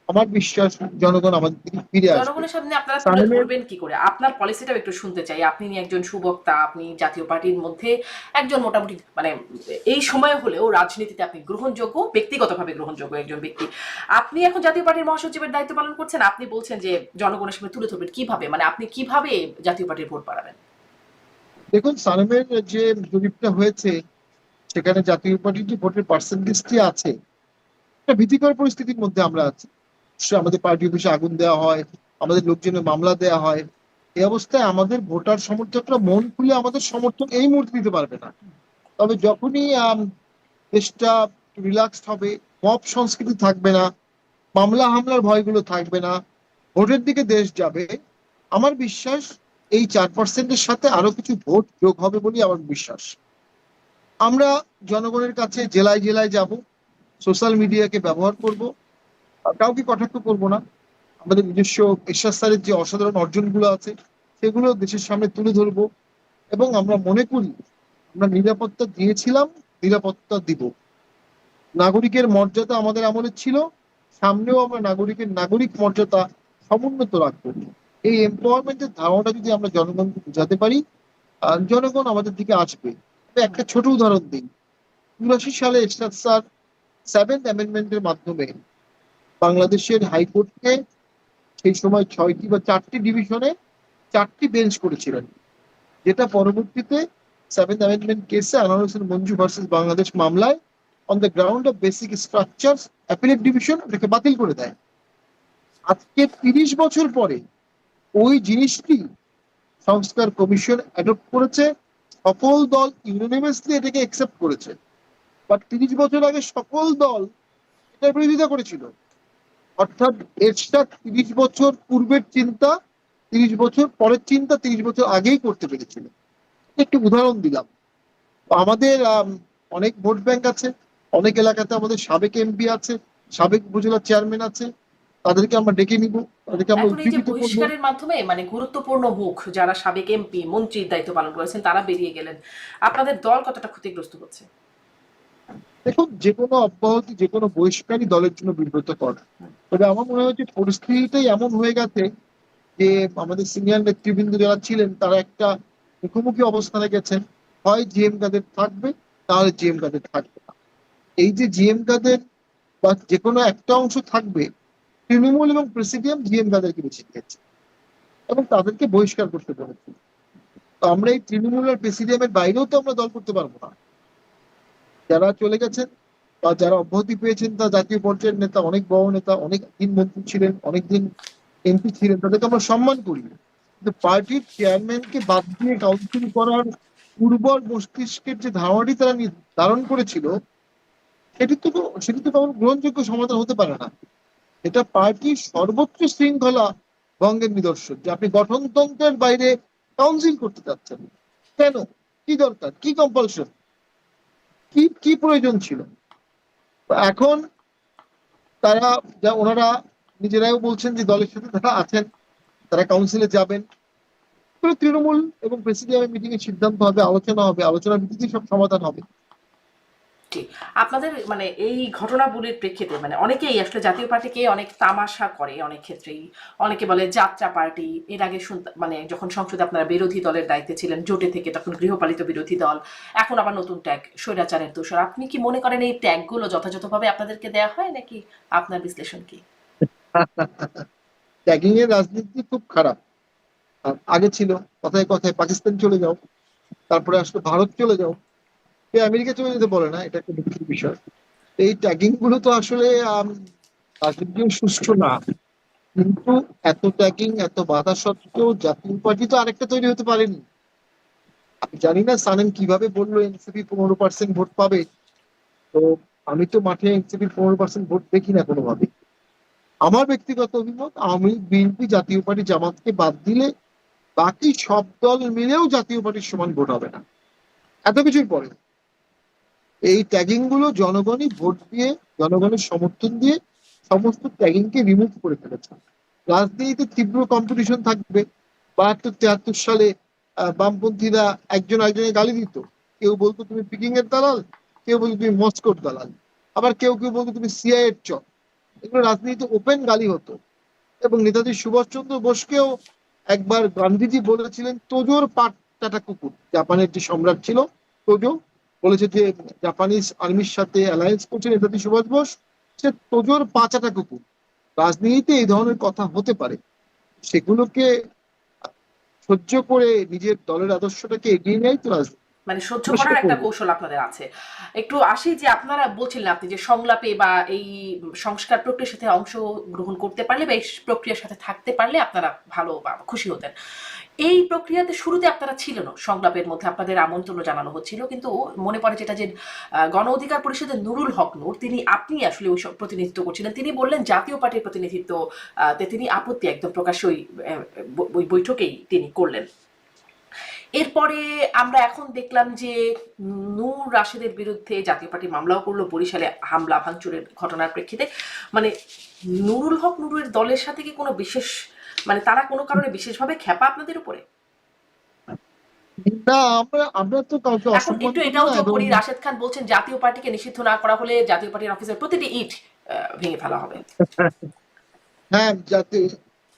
আমার বিশ্বাস জনগণ আমাদের দিকে ফিরে আসবে। জনগণের সামনে আপনারা তুলে সালেমের ধরবেন কি করে? আপনার পলিসিটাও একটু শুনতে চাই। আপনি একজন সুবক্তা, আপনি জাতীয় পার্টির মধ্যে একজন মোটামুটি মানে এই সময়ে হলেও রাজনীতিতে আপনি গ্রহণযোগ্য, ব্যক্তিগতভাবে গ্রহণযোগ্য একজন ব্যক্তি। আপনি এখন জাতীয় পার্টির মহাসচিবের দায়িত্ব পালন করছেন, আপনি বলছেন যে জনগণের সামনে তুলে ধরবেন কিভাবে, মানে আপনি কিভাবে জাতীয় পার্টির ভোট বাড়াবেন? দেখুন, সালেমের যে জরিপটা হয়েছে সেখানে জাতীয় পার্টির যে ভোটের পার্সেন্টেজটি আছে, একটা ভীতিকর পরিস্থিতির মধ্যে আমরা আছি। আমাদের পার্টি অফিসে আগুন দেওয়া হয়, আমাদের লোকজনের মামলা দেওয়া হয়। এই অবস্থায় আমাদের ভোটার সমর্থকরা মন খুলে আমাদের সমর্থন এই মুহূর্তে দিতে পারবে না। তবে যখনই দেশটা রিল্যাক্সড হবে, মব সংস্কৃতি থাকবে না, মামলা হামলার ভয়গুলো থাকবে না, ভোটের দিকে দেশ যাবে, আমার বিশ্বাস এই 4%-এর সাথে আরো কিছু ভোট যোগ হবে বলে আমার বিশ্বাস। আমরা জনগণের কাছে জেলায় জেলায় যাব, সোশ্যাল মিডিয়াকে ব্যবহার করব, কাউকে কটাক্ষ করব না। আমাদের নিজস্ব এরশাদ স্যারের যে অসাধারণ অর্জনগুলো আছে সেগুলো দেশের সামনে তুলে ধরবো, এবং আমরা মনে করি আমরা নিরাপত্তা দিয়েছিলাম, নিরাপত্তা দিব। নাগরিকের মর্যাদা আমাদের আমলে ছিল, সামনেও আমরা নাগরিক মর্যাদা সমুন্নত রাখবো। এই এমপাওয়ারমেন্টের ধারণাটা যদি আমরা জনগণকে বোঝাতে পারি, জনগণ আমাদের দিকে আসবে। একটা ছোট উদাহরণ দিই। 84 সালে এরশাদ স্যার 7th অ্যামেন্ডমেন্টের মাধ্যমে বাংলাদেশের হাইকোর্টকে সেই সময় 6টি বা 4টি ডিভিশনে 4টি বেঞ্চ করেছিলেন, যেটা পরবর্তীতে 7th অ্যামেন্ডমেন্ট কেসে আনোয়ার হোসেন মঞ্জু ভার্সেস বাংলাদেশ মামলায় on the ground of basic structure appellate division এটাকে বাতিল করে দেয়। আজকে 30 বছর পরে ওই জিনিসটি সংস্কার কমিশন অ্যাডপ্ট করেছে, সকল দল ইউনানিমাসলি এটাকে অ্যাকসেপ্ট করেছে। বাট 30 বছর আগে সকল দল এটার বিরোধিতা করেছিল। অর্থাৎ এরশাদ 30 বছর পূর্বের চিন্তা 30 বছর পরের চিন্তা 30 বছর আগেই করতে পেরেছিল। একটি উদাহরণ দিলাম। আমাদের অনেক ভোট ব্যাংক আছে, অনেক এলাকাতে আমাদের সাবেক এমপি আছে, সাবেক উপজেলা চেয়ারম্যান আছে, তাদেরকে আমরা ডেকে নিব, তাদেরকে আমরা এখন এই যে উজ্জীবিত করবো। বহিষ্কারের মাধ্যমে মানে গুরুত্বপূর্ণ মুখ যারা সাবেক এমপি, মন্ত্রীর দায়িত্ব পালন করেছেন তারা বেরিয়ে গেলেন, আপনাদের দল কতটা ক্ষতিগ্রস্ত হচ্ছে? দেখুন, যে কোনো অব্যাহতি, যে কোনো বহিষ্কারই দলের জন্য বিব্রতকর। তবে আমার মনে হচ্ছে পরিস্থিতিটাই এমন হয়ে গেছে যে আমাদের সিনিয়র নেতৃবৃন্দ যারা ছিলেন তারা একটা মুখোমুখি অবস্থানে গেছেন, হয় জিএম কাদের থাকবে, তাহলে জিএম কাদের থাকবে না। এই যে জিএম কাদের বা যে কোনো একটা অংশ থাকবে, তৃণমূল এবং প্রেসিডিয়াম জিএম কাদেরকে বেছে নিয়েছে এবং তাদেরকে বহিষ্কার করতে বলেছে। তো আমরা এই তৃণমূল আর প্রেসিডিয়ামের বাইরেও তো আমরা দল করতে পারবো না। যারা চলে গেছেন বা যারা অব্যাহতি পেয়েছেন তা জাতীয় পর্যায়ের নেতা, অনেক বড় নেতা, অনেক দিন মন্ত্রী ছিলেন, অনেকদিন এমপি ছিলেন, তাদেরকে আমরা সম্মান করি। কিন্তু পার্টির চেয়ারম্যানকে বাদ দিয়ে কাউন্সিল করার উর্বর মস্তিষ্কের যে ধারণাটি তারা ধারণ করেছিল, সেটি তো কখনো গ্রহণযোগ্য সমাধান হতে পারে না। এটা পার্টির সর্বোচ্চ শৃঙ্খলা ভঙ্গের নিদর্শন যে আপনি গঠনতন্ত্রের বাইরে কাউন্সিল করতে চাচ্ছেন। কেন? কি দরকার? কি কম্পালশন? কি কি প্রয়োজন ছিল? এখন তারা ওনারা নিজেরাও বলছেন যে দলের সাথে তারা আছেন, তারা কাউন্সিলে যাবেন। তৃণমূল এবং প্রেসিডিয়ামের মিটিং এর সিদ্ধান্ত হবে, আলোচনা হবে, আলোচনার ভিত্তিতে সব সমাধান হবে। ঠিক। আপনাদের মানে এই ঘটনাবলীর প্রেক্ষিতে মানে অনেকেই আসলে জাতীয় পার্টিকে অনেক তামাশা করে, অনেক ক্ষেত্রেই অনেকে বলে যাত্রা পার্টি। এর আগে মানে যখন সংসদে আপনারা বিরোধী দলের দায়িত্বে ছিলেন জোটে থেকে, তখন গৃহপালিত বিরোধী দল, এখন আবার নতুন ট্যাগ স্বৈরাচারের দোষর। আপনি কি মনে করেন এই ট্যাগগুলো যথাযথভাবে আপনাদেরকে দেয়া হয়, নাকি আপনার বিশ্লেষণ কি? ট্যাগিং এর রাজনীতি খুব খারাপ। আগে ছিল কথায় কথায় পাকিস্তান চলে যাও, তারপরে আসলে ভারত চলে যাও, আমেরিকা চলে যেতে বলে না, এটা একটা দুঃখের বিষয়। এই ট্যাগিং গুলো তো আসলে রাজনীতিও সুষ্ঠু না। কিন্তু এত ট্যাগিং, এত বাধা সত্ত্বেও জাতীয় পার্টি তো আরেকটা তৈরি হতে পারেনি। আমি জানি না সানেম কিভাবে বললো এনসিপি 15% ভোট পাবে। তো আমি তো মাঠে এনসিপির 15% ভোট দেখি না কোনোভাবে। আমার ব্যক্তিগত অভিমত, আওয়ামী লীগ, বিএনপি, জাতীয় পার্টি, জামাতকে বাদ দিলে বাকি সব দল মিলেও জাতীয় পার্টির সমান ভোট হবে না। এত কিছুর পরে এই ট্যাগিং গুলো জনগণই ভোট দিয়ে, জনগণের সমর্থন দিয়ে সমস্ত ট্যাগিং কে রিমুভ করে ফেলেছে। রাজনীতিতে তীব্র কম্পিটিশন থাকবে। 72-73 সালে বামপন্থীরা একজন একজনের গালি দিত। কেউ বলতো তুমি পিকিং এর দালাল, কেউ বলতো তুমি মস্কোর দালাল, আবার কেউ কেউ বলতো তুমি সিআই এর চক। এগুলো রাজনীতিতে ওপেন গালি হতো। এবং নেতাজি সুভাষচন্দ্র বোসকেও একবার গান্ধীজি বলেছিলেন তোজোর পাট চাটা কুকুর। জাপানের যে সম্রাট ছিল তোজো, বলেছে যে জাপানিজ আর্মির সাথে অ্যালায়েন্স করছে নেতাজি সুভাষ বোস, সে তোজোর পা চাটা কুকুর। রাজনীতিতে এই ধরনের কথা হতে পারে, সেগুলোকে সহ্য করে নিজের দলের আদর্শটাকে এগিয়ে নেয় তো রাজনীতি। মানে সহ্য আমরা সেটা করার একটা করবো। কৌশল আপনাদের আছে। একটু আসি যে আপনারা বলছিলেন আপনি যে সংলাপে বা এই সংস্কার প্রক্রিয়ার সাথে অংশগ্রহণ করতে পারলে বা এই প্রক্রিয়ার সাথে থাকতে পারলে আপনারা ভালো বা খুশি হতেন। এই প্রক্রিয়াতে শুরুতে আপনারা ছিলেন, সংলাপের মধ্যে আপনাদের আমন্ত্রণ জানানো হচ্ছিল, কিন্তু মনে পড়ে যেটা যে গণ অধিকার পরিষদের নুরুল হক নূর, আপনি আসলে ওই প্রতিনিধিত্ব করছিলেন, তিনি বললেন জাতীয় পার্টির প্রতিনিধিত্ব তিনি আপত্তি একদম প্রকাশ্য ওই বৈঠকেই তিনি করলেন। এরপরে আমরা এখন দেখলাম যে নূর রাশেদের বিরুদ্ধে জাতীয় পার্টি মামলাও করলো বরিশালে হামলা ভাঙচুরের ঘটনার প্রেক্ষিতে। মানে নুরুল হক নুরের দলের সাথে কি কোনো বিশেষ মানে তারা কোনো কারণে বিশেষভাবে খেপা আপনাদের উপরে? না, আমরা আমরা তো কাউকে এখন অসম্মান একটু করি এটাও না যোগ এবং করি, রাশেদ খান বলছেন জাতীয় পার্টিকে নিষিদ্ধ না করা হলে জাতীয় পার্টির অফিসের প্রতিটি ইট ভেঙে ফেলা হবে। হ্যাঁ, যাতে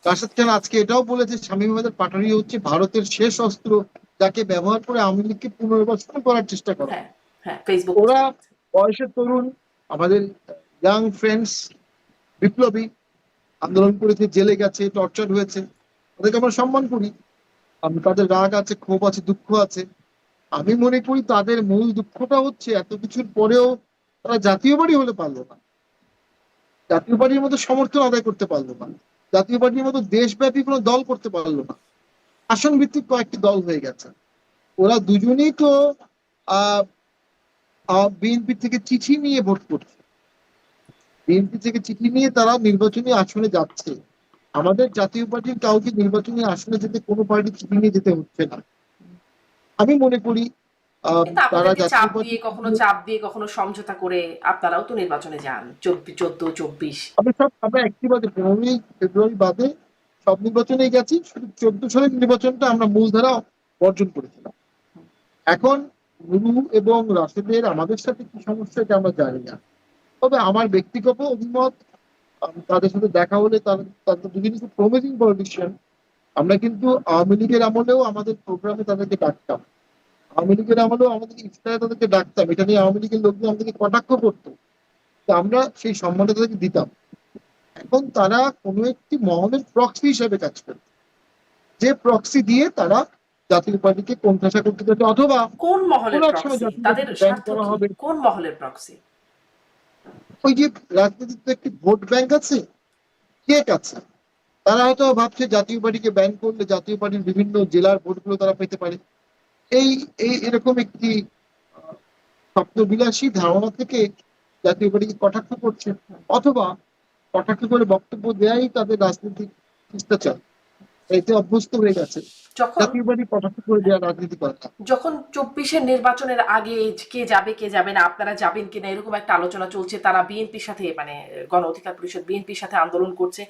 রাশেদ খান আজকে এটাও বলেছে শামীম আহমেদের পাটারি হচ্ছে ভারতের শেষ অস্ত্র, যাকে ব্যবহার করে আওয়ামী লীগকে পুনর্বাসন করার চেষ্টা করা। হ্যাঁ, হ্যাঁ, ফেসবুক ওরা পোস্টে বলছেন। বয়সের তরুণ, আমাদের ইয়াং ফ্রেন্ডস, বিপ্লবী, আন্দোলন করেছে, জেলে গেছে, টর্চার হয়েছে, ওদেরকে আমরা সম্মান করি। তাদের রাগ আছে, ক্ষোভ আছে, দুঃখ আছে। আমি মনে করি তাদের মূল দুঃখটা হচ্ছে এত কিছুর পরেও তারা জাতীয় পার্টি হলে পারলো না, জাতীয় পার্টির মতো সমর্থন আদায় করতে পারলো না, জাতীয় পার্টির মতো দেশব্যাপী কোনো দল করতে পারলো না। আসন ভিত্তিক কয়েকটি দল হয়ে গেছে। ওরা দুজনেই তো আহ বিএনপি থেকে চিঠি নিয়ে ভোট করছে, বিএনপি থেকে চিঠি নিয়ে তারা নির্বাচনী আসনে যাচ্ছে। আমাদের জাতীয় পার্টির কাউকে নির্বাচনী আসনে যেতে কোনো পার্টি চিঠি নিয়ে যেতে হচ্ছে না। আমি মনে করি কিন্তু তারা আপনাদেরকে জাতীয় চাপ পার্টি, দিয়ে কখনো চাপ দিয়ে কখনো সমঝোতা করে আপনারাও তো নির্বাচনে যান 14, 14, 24। আমরা একটি বাদে 15ই ফেব্রুয়ারি বাদে সব নির্বাচনে গেছি, শুধু 14 সালের নির্বাচনটা আমরা মূলধারা বর্জন করেছিলাম। এখন নুরু এবং রাশেদের আমাদের সাথে কি সমস্যা এটা আমরা জানি না। তবে আমার ব্যক্তিগত অভিমত, তাদের সাথে দেখা হলে তাদের দুজনই খুব প্রমিজিং পলিটিশিয়ান, আমরা কিন্তু আওয়ামী লীগের আমলেও আমাদের প্রোগ্রামে তাদেরকে ডাকতাম, আওয়ামী লীগের আমলেও আমাদের ইফতারে তাদেরকে ডাকতাম, এটা নিয়ে আওয়ামী লীগের লোকজন আমাদেরকে কটাক্ষ করতো, তো আমরা সেই সম্মানটা তাদেরকে দিতাম। এখন তারা কোনো একটি মহলের প্রক্সি হিসেবে কাজ করে, যে প্রক্সি দিয়ে তারা জাতীয় পার্টিকে কোণঠাসা করতে চাচ্ছে, অথবা কোন কোনো মহলের এক সময় প্রক্সি, জাতীয় তাদের পার্টিকে ব্যান স্বার্থ করা কি, হবে। কোন মহলের প্রক্সি? ওই যে রাজনীতিতে একটি ভোট ব্যাংক আছে, কেক আছে, তারা হয়তো ভাবছে জাতীয় পার্টিকে ব্যান করলে জাতীয় পার্টির বিভিন্ন জেলার ভোটগুলো তারা পেতে পারে। এই এই এরকম একটি আহ, স্বপ্নবিলাসী ধারণা থেকে জাতীয় পার্টিকে কটাক্ষ করছে, অথবা কটাক্ষ করে বক্তব্য দেয়াই তাদের রাজনৈতিক শিষ্টাচার, এতে অভ্যস্ত হয়ে গেছে। যখন জাতীয় পার্টি কটাক্ষ করে দেওয়া রাজনীতি করে না। যখন 24-এর নির্বাচনের আগে কে যাবে কে যাবে না, আপনারা যাবেন কিনা, এরকম একটা আলোচনা চলছে, তারা বিএনপির সাথে মানে গণ অধিকার পরিষদ বিএনপির সাথে আন্দোলন করছে,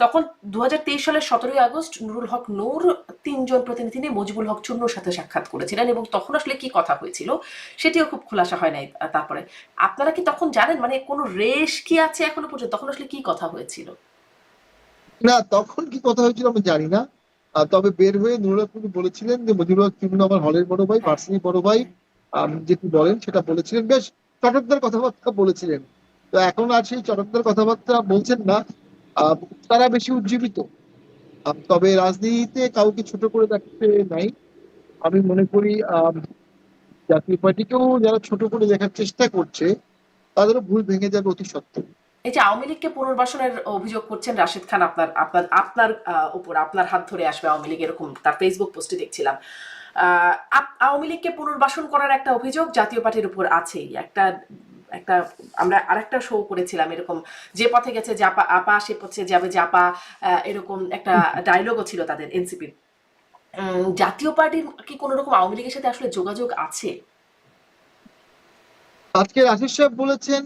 তখন 2023 সালের 17ই আগস্ট নুরুল হক নূর 3জন প্রতিনিধি নিয়ে মুজিবুল হক চুন্নুর সাথে সাক্ষাৎ করেছিলেন, এবং তখন আসলে কি কথা হয়েছিল সেটিও খুব খোলাসা হয় নাই। তারপরে আপনারা কি তখন জানেন মানে কোনো রেশ কি আছে এখনো পর্যন্ত, তখন আসলে কি কথা হয়েছিল? না, তখন কি কথা হয়েছিল আমি জানি না। তবে বের হয়ে নুরুল হক নূর বলেছিলেন যে মজিবুর রহমান চুন্নু আমার হলের বড় ভাই, হ্যাঁ। ভার্সিটির বড় ভাই। যেটি বলেন সেটা বলেছিলেন, বেশ চটকদার কথাবার্তা বলেছিলেন। তো এখন আর সেই চটকদার কথাবার্তা বলছেন না। আহ, তারা বেশি উজ্জীবিত। তবে রাজনীতিতে কাউকে ছোট করে দেখতে নাই। আমি মনে করি জাতীয় পার্টিকেও যারা ছোট করে দেখার চেষ্টা করছে তাদেরও ভুল ভেঙে যাবে অতি সত্ত্বর। এই যে আওয়ামী লীগকে পুনর্বাসনের অভিযোগ করছেন রাশেদ খান, আপনার আপনার আপনার উপর, আপনার হাত ধরে আসবে আওয়ামী লীগ, এরকম তার ফেসবুক পোস্টে দেখছিলাম। আওয়ামী লীগকে পুনর্বাসন করার একটা অভিযোগ জাতীয় পার্টির উপর আছেই। একটা একটা আমরা আরেকটা শো করেছিলাম এরকম, যে পথে গেছে জাপা আপা সে পথে যাবে জাপা, এরকম একটা ডায়লগও ছিল তাদের এনসিপির। জাতীয় পার্টির কি কোনো রকম আওয়ামী লীগের সাথে আসলে যোগাযোগ আছে? আজকে রাশিদ সাহেব বলেছেন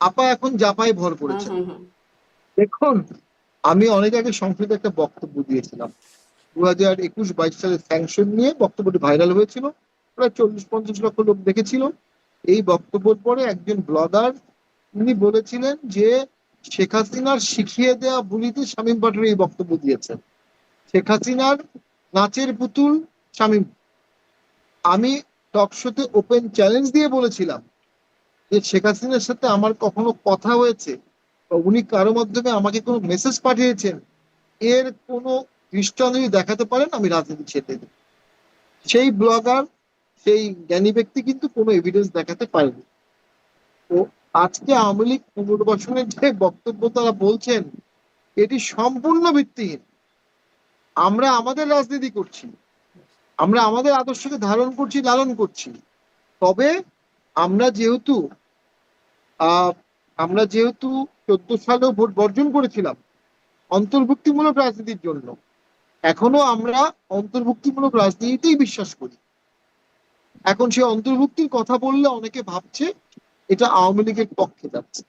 আপা এখন জাপায় ভর হুম করেছেন। হুম হুম। দেখুন, আমি অনেক আগে সংসদে একটা বক্তব্য দিয়েছিলাম, 2021-22 সালে স্যাংশন নিয়ে বক্তব্যটি ভাইরাল হয়েছিল, প্রায় 40-50 লক্ষ লোক দেখেছিল। এই বক্তব্যের পরে একজন ব্লগার তিনি বলেছিলেন যে শেখ হাসিনার শিখিয়ে দেওয়া বুলিতে শামীম পাটোয়ারি এই বক্তব্য দিয়েছেন, শেখ হাসিনার নাচের পুতুল শামীম। আমি টক শোতে ওপেন চ্যালেঞ্জ দিয়ে বলেছিলাম যে শেখ হাসিনার সাথে আমার কখনো কথা হয়েছে বা উনি কারো মাধ্যমে আমাকে কোনো মেসেজ পাঠিয়েছেন, এর কোনো দৃষ্টান্ত যদি দেখাতে পারেন আমি রাজনীতি ছেড়ে দেব। সেই ব্লগার, সেই জ্ঞানী ব্যক্তি কিন্তু কোনো এভিডেন্স দেখাতে পারেনি। তো আজকে আওয়ামী লীগ পুনর্বাসনের যে বক্তব্য তারা বলছেন এটি সম্পূর্ণ ভিত্তিহীন। আমরা আমাদের রাজনীতি করছি, আমরা আমাদের আদর্শকে ধারণ করছি, লালন করছি। তবে আমরা যেহেতু আহ আমরা যেহেতু 14 সালেও ভোট বর্জন করেছিলাম অন্তর্ভুক্তিমূলক রাজনীতির জন্য, এখনো আমরা অন্তর্ভুক্তিমূলক রাজনীতিতেই বিশ্বাস করি। এখন সে অন্তর্ভুক্তির কথা বললে অনেকে ভাবছে এটা আওয়ামী লীগের পক্ষে যাচ্ছে।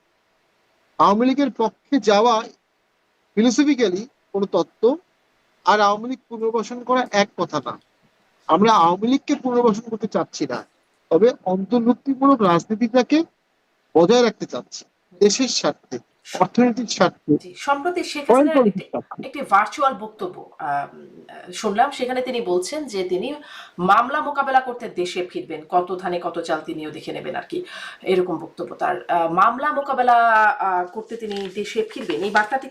আওয়ামী লীগের পক্ষে যাওয়া ফিলোসফিক্যালি কোনো তত্ত্ব আর আওয়ামী লীগ পুনর্বাসন করা এক কথা না। আমরা আওয়ামী লীগকে পুনর্বাসন করতে চাচ্ছি না, তবে অন্তর্ভুক্তিমূলক রাজনীতিটাকে বজায় রাখতে চাচ্ছি, দেশের স্বার্থে, অর্থনীতির স্বার্থে, জি, সম্প্রতি শেখ ফরেন হাসিনার একটি পলিটিক্স স্বার্থে। একটি ভার্চুয়াল বক্তব্য শুনলাম, সেখানে তিনি বলছেন যে তিনি মামলা মোকাবেলা করতে দেশে ফিরবেন, কত ধানে কত চাল তিনিও দেখে নেবেন আর কি, এরকম বক্তব্য তার। মামলা মোকাবেলা করতে তিনি দেশে ফিরবেন, এই বার্তাটি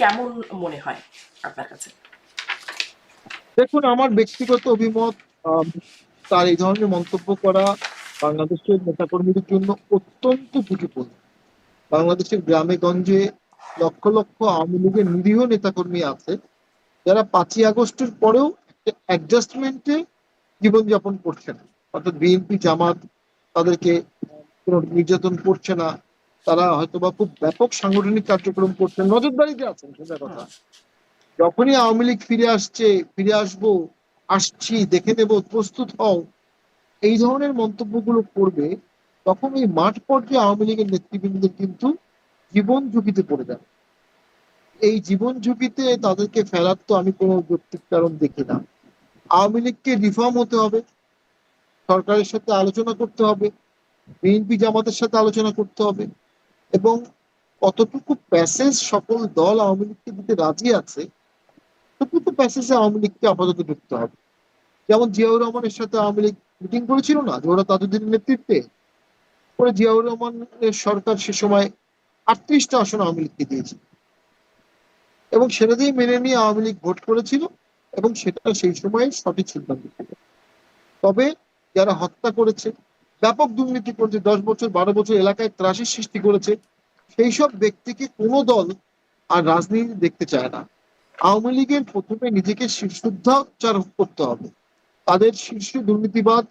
কেমন মনে হয় আপনার কাছে? দেখুন, আমার ব্যক্তিগত অভিমত, তার এই ধরনের মন্তব্য করা বাংলাদেশের নেতাকর্মীদের জন্য অত্যন্ত ঝুঁকিপূর্ণ। বাংলাদেশের গ্রামে গঞ্জে লক্ষ লক্ষ আওয়ামী লীগের নিরীহ নেতাকর্মী আছে যারা 5ই আগস্টের পরেও একটা অ্যাডজাস্টমেন্টে জীবনযাপন করছে না। অর্থাৎ বিএনপি জামাত তাদেরকে কোনো নির্যাতন করছে না, তারা হয়তোবা খুব ব্যাপক সাংগঠনিক কার্যক্রম করছেন, নজরদারিতে আছেন, সোজা কথা। যখনই আওয়ামী লীগ ফিরে আসছে, ফিরে আসবো, আসছি, দেখে নেব, প্রস্তুত হও, এই ধরনের মন্তব্যগুলো করবে, তখন এই মাঠ পর্যায়ে আওয়ামী লীগের নেতৃবৃন্দের কিন্তু জীবন ঝুঁকিতে পড়ে যাবে। এই জীবন ঝুঁকিতে তাদেরকে ফেলার তো আমি কোনো যৌক্তিক কারণ দেখি না। আওয়ামী লীগকে রিফর্ম হতে হবে, সরকারের সাথে আলোচনা করতে হবে, বিএনপি জামাতের সাথে আলোচনা করতে হবে, এবং কতটুকু প্যাসেজ সকল দল আওয়ামী লীগকে দিতে রাজি আছে চতুর্থ প্যাসেজে আওয়ামী লীগকে আপাতত ঢুকতে হবে। যেমন জিয়াউর রহমানের সাথে আওয়ামী লীগ মিটিং করেছিল না, জোহরা তাজুদ্দিনের নেতৃত্বে। পরে জিয়াউর রহমানের সরকার সে সময় 38টা আসন আওয়ামী লীগকে দিয়েছে এবং সেটা দিয়ে মেনে নিয়ে আওয়ামী লীগ ভোট করেছিল এবং সেটা সেই সময় সঠিক সিদ্ধান্ত ছিল। তবে যারা হত্যা করেছে, ব্যাপক দুর্নীতি করেছে, 10 বছর 12 বছর এলাকায় ত্রাসের সৃষ্টি করেছে, সেই সব ব্যক্তিকে কোনো দল আর রাজনীতি দেখতে চায় না। আওয়ামী লীগের প্রথমে নিজেকে শীর্ষোদ্ধার করতে হবে। তাদের শীর্ষ দুর্নীতিবাদ,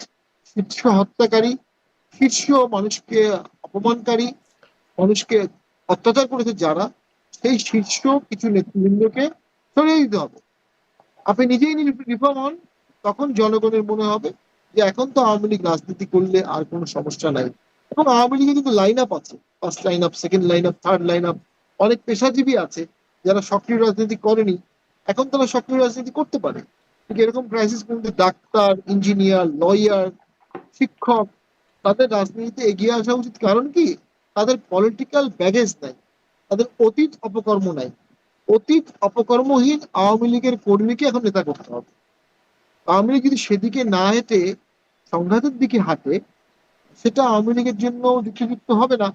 শীর্ষ হত্যাকারী, শীর্ষ মানুষকে অপমানকারী, মানুষকে অত্যাচার করেছে যারা, সেই শীর্ষ কিছু নেতৃবৃন্দকে সরিয়ে দিতে হবে। আপনি নিজেই রিফর্ম হন, তখন জনগণের মনে হবে যে এখন তো আওয়ামী লীগ রাজনীতি করলে আর কোনো সমস্যা নাই। এবং আওয়ামী লীগে কিন্তু লাইন আপ আছে, first line up, second line up, third line up. অনেক পেশাজীবী আছে যারা সক্রিয় রাজনীতি করেনি, এখন তারা সক্রিয় রাজনীতি করতে পারে। ঠিক এরকম ক্রাইসিস মধ্যে ডাক্তার, ইঞ্জিনিয়ার, লয়ার, শিক্ষক, তাদের রাজনীতিতে এগিয়ে আসা উচিত। কারণ কি, তাদের পলিটিক্যাল ব্যাগেজ নাই, তাদের অতীত অপকর্ম নাই। অতীত অপকর্মহীন আওয়ামী লীগের কর্মীকে এখন নেতা করতে হবে। আওয়ামী লীগ যদি সেদিকে না হেঁটে সংঘাতের দিকে হাঁটে, সেটা আওয়ামী লীগের জন্য যুক্তিযুক্ত হবে না,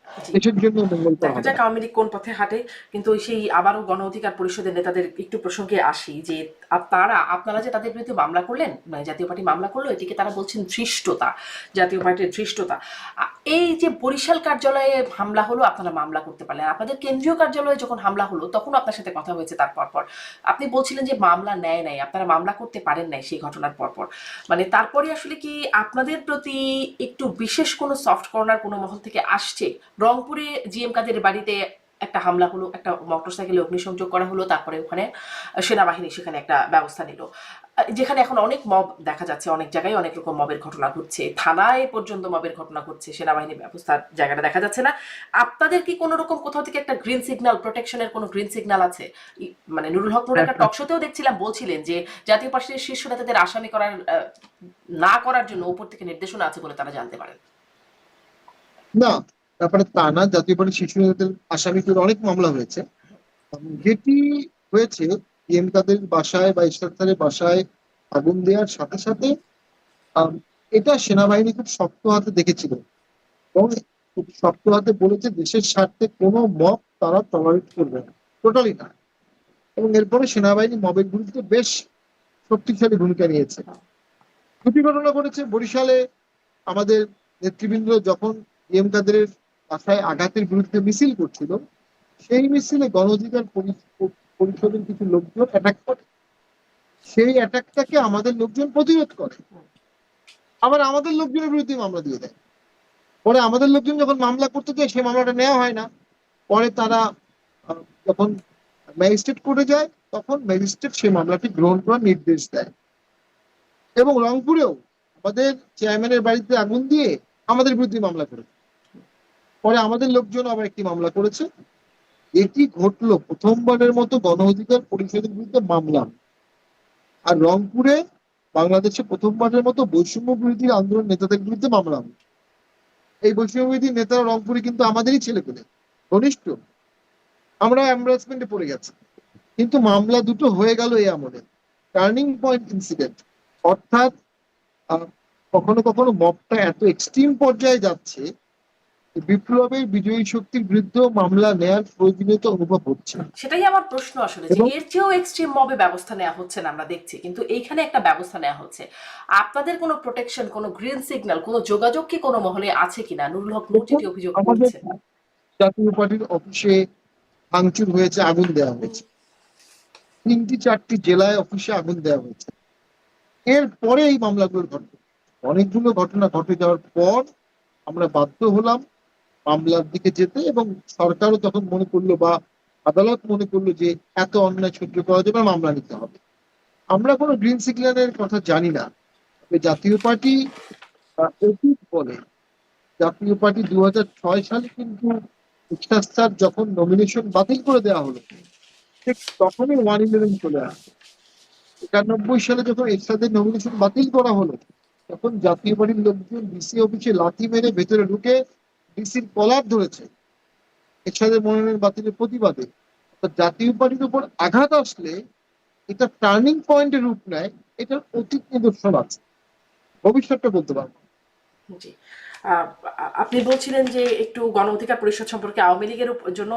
জি, দেশের জন্য মঙ্গলকর দেখা হবে যাক না। আওয়ামী লীগ কোন পথে হাঁটে। কিন্তু সেই আবারও গণ অধিকার পরিষদের নেতাদের একটু প্রসঙ্গে আসি, যে আপনারা যে তাদের বিরুদ্ধে মামলা করলেন, মানে জাতীয় পার্টি মামলা করলো, এটিকে তারা বলছেন ধৃষ্টতা, জাতীয় পার্টির ধৃষ্টতা। এই যে বরিশাল কার্যালয়ে হামলা হলো, আপনারা মামলা করতে পারলেন, আপনাদের কেন্দ্রীয় কার্যালয়ে যখন হামলা হলো তখন আপনার সাথে কথা হয়েছে তারপর পর আপনি বলছিলেন যে মামলা নেয় নাই, আপনারা মামলা করতে পারেন নাই সেই ঘটনার পরপর। মানে তারপরে আসলে কি আপনাদের প্রতি একটু বিশেষ কোনো সফট কর্নার কোনো মহল থেকে আসছে? রংপুরে জিএম কাদের বাড়িতে একটা হামলা হলো, একটা মোটরসাইকেলে অগ্নিসংযোগ করা হলো, তারপরে ওখানে সেনাবাহিনী সেখানে একটা ব্যবস্থা নিল, যেখানে এখন অনেক মব দেখা যাচ্ছে, অনেক জায়গায় অনেক রকম মবের ঘটনা ঘটছে, থানায় পর্যন্ত মবের ঘটনা ঘটছে, সেনাবাহিনী ব্যবস্থার জায়গাটা দেখা যাচ্ছে না। আপনাদের কি কোনো রকম কোথাও থেকে একটা গ্রিন সিগন্যাল, প্রোটেকশনের কোনো গ্রিন সিগন্যাল আছে? মানে নুরুল হক নূর একটা টক শোতেও দেখছিলাম বলছিলেন যে জাতীয় পার্টির শীর্ষ নেতাদের আসামি করার না করার জন্য উপর থেকে নির্দেশনা আছে বলে তারা জানতে পারেন। না, ব্যাপারে তা না। জাতীয় পার্টির শীর্ষ নেতাদের আসামি করে অনেক মামলা হয়েছে। যেটি হয়েছে, পিএম তাদের বাসায় বা ইশরাত স্যারের বাসায় আগুন দেওয়ার সাথে সাথে আম, এটা সেনাবাহিনী খুব শক্ত হাতে দেখেছিল এবং খুব শক্ত হাতে বলেছে দেশের স্বার্থে কোনো মব তারা টলারেট করবে না, টোটালি না। এবং এরপরে সেনাবাহিনী মবের বিরুদ্ধে বেশ শক্তিশালী ভূমিকা নিয়েছে। দুটি ঘটনা ঘটেছে বরিশালে। আমাদের নেতৃবৃন্দ যখন পিএম কাদেরের বাসায় আঘাতের বিরুদ্ধে মিছিল করছিল, সেই মিছিলে গণ অধিকার পরিষদের কিছু লোকজন অ্যাটাক করে। সেই অ্যাটাকটাকে আমাদের লোকজন প্রতিরোধ করে, আবার আমাদের লোকজনের বিরুদ্ধে মামলা দিয়ে দেয়। পরে আমাদের লোকজন যখন মামলা করতে যায়, সেই মামলাটা নেওয়া হয় না। পরে তারা যখন ম্যাজিস্ট্রেট কোর্টে যায়, তখন ম্যাজিস্ট্রেট সেই মামলাটি গ্রহণ করার নির্দেশ দেয়। এবং রংপুরেও আমাদের চেয়ারম্যানের বাড়িতে আগুন দিয়ে আমাদের বিরুদ্ধে মামলা করেছে। পরে আমাদের লোকজন আবার একটি মামলা করেছে। এটি ঘটলো প্রথমবারের মতো গণ অধিকার পরিষদের বিরুদ্ধে মামলা। আর রংপুরে বাংলাদেশে প্রথমবারের মতো বৈষম্য বিরোধী আন্দোলন নেতাদের বিরুদ্ধে মামলা হলো। এই বৈষম্য বিরোধী নেতারা রংপুরে কিন্তু আমাদেরই ছেলে পেলে, ঘনিষ্ঠ। আমরা এম্বারাসমেন্টে পড়ে গেছি, কিন্তু মামলা দুটো হয়ে গেল এই আমলে। টার্নিং পয়েন্ট ইনসিডেন্ট, অর্থাৎ আহ, কখনো কখনো মবটা এত এক্সট্রিম পর্যায়ে যাচ্ছে, বিপ্লবের বিজয়ী শক্তির বিরুদ্ধে মামলা নেয়ার প্রয়োজনীয়তা অনুভব হচ্ছে। সেটাই আমার প্রশ্ন আসলে, যে এবং এর চেয়েও এক্সট্রিম মবে ব্যবস্থা নেওয়া হচ্ছে না আমরা দেখছি, কিন্তু এইখানে একটা ব্যবস্থা নেওয়া হচ্ছে। আপনাদের কোনো প্রোটেকশন, কোনো গ্রিন সিগন্যাল, কোনো যোগাযোগ কি কোনো মহলে আছে কিনা? নুরুল হক নূর দেখুন, যেটি অভিযোগ আমাদের করছেন। জাতীয় পার্টির অফিসে ভাঙচুর হয়েছে, আগুন দেওয়া হয়েছে। 3টি 4টি জেলায় অফিসে আগুন দেওয়া হয়েছে। এরপরে এই মামলাগুলোর ঘটনা, অনেকগুলো ঘটনা ঘটে যাওয়ার পর আমরা বাধ্য হলাম মামলার দিকে যেতে, এবং সরকারও তখন মনে করলো বা আদালত মনে করলো যে এত অন্যায় সহ্য করা যাবে না, মামলা নিতে হবে। আমরা কোনো গ্রিন সিগন্যালের কথা জানি না। তবে জাতীয় পার্টি অতীত বলে, জাতীয় পার্টি 2006 সালে কিন্তু এরশাদ স্যার যখন নমিনেশন বাতিল করে দেওয়া হলো, ঠিক তখনই 111 চলে আসে। 91 সালে যখন এরশাদের নমিনেশন বাতিল করা হলো, তখন জাতীয় পার্টির লোকজন ডিসি অফিসে লাথি মেরে ভেতরে ঢুকে ডিসির কলার ধরেছে এরশাদের মনোনয়ন বাতিলের প্রতিবাদে। জাতীয় পার্টির উপর আঘাত আসলে এটা টার্নিং পয়েন্টের রূপ নেয়, এটার অতীত নিদর্শন আছে, ভবিষ্যৎটা বলতে পারবো না। জি। আপনি বলছিলেন যে একটু গণ অধিকার পরিষদ সম্পর্কে আওয়ামী লীগের জন্য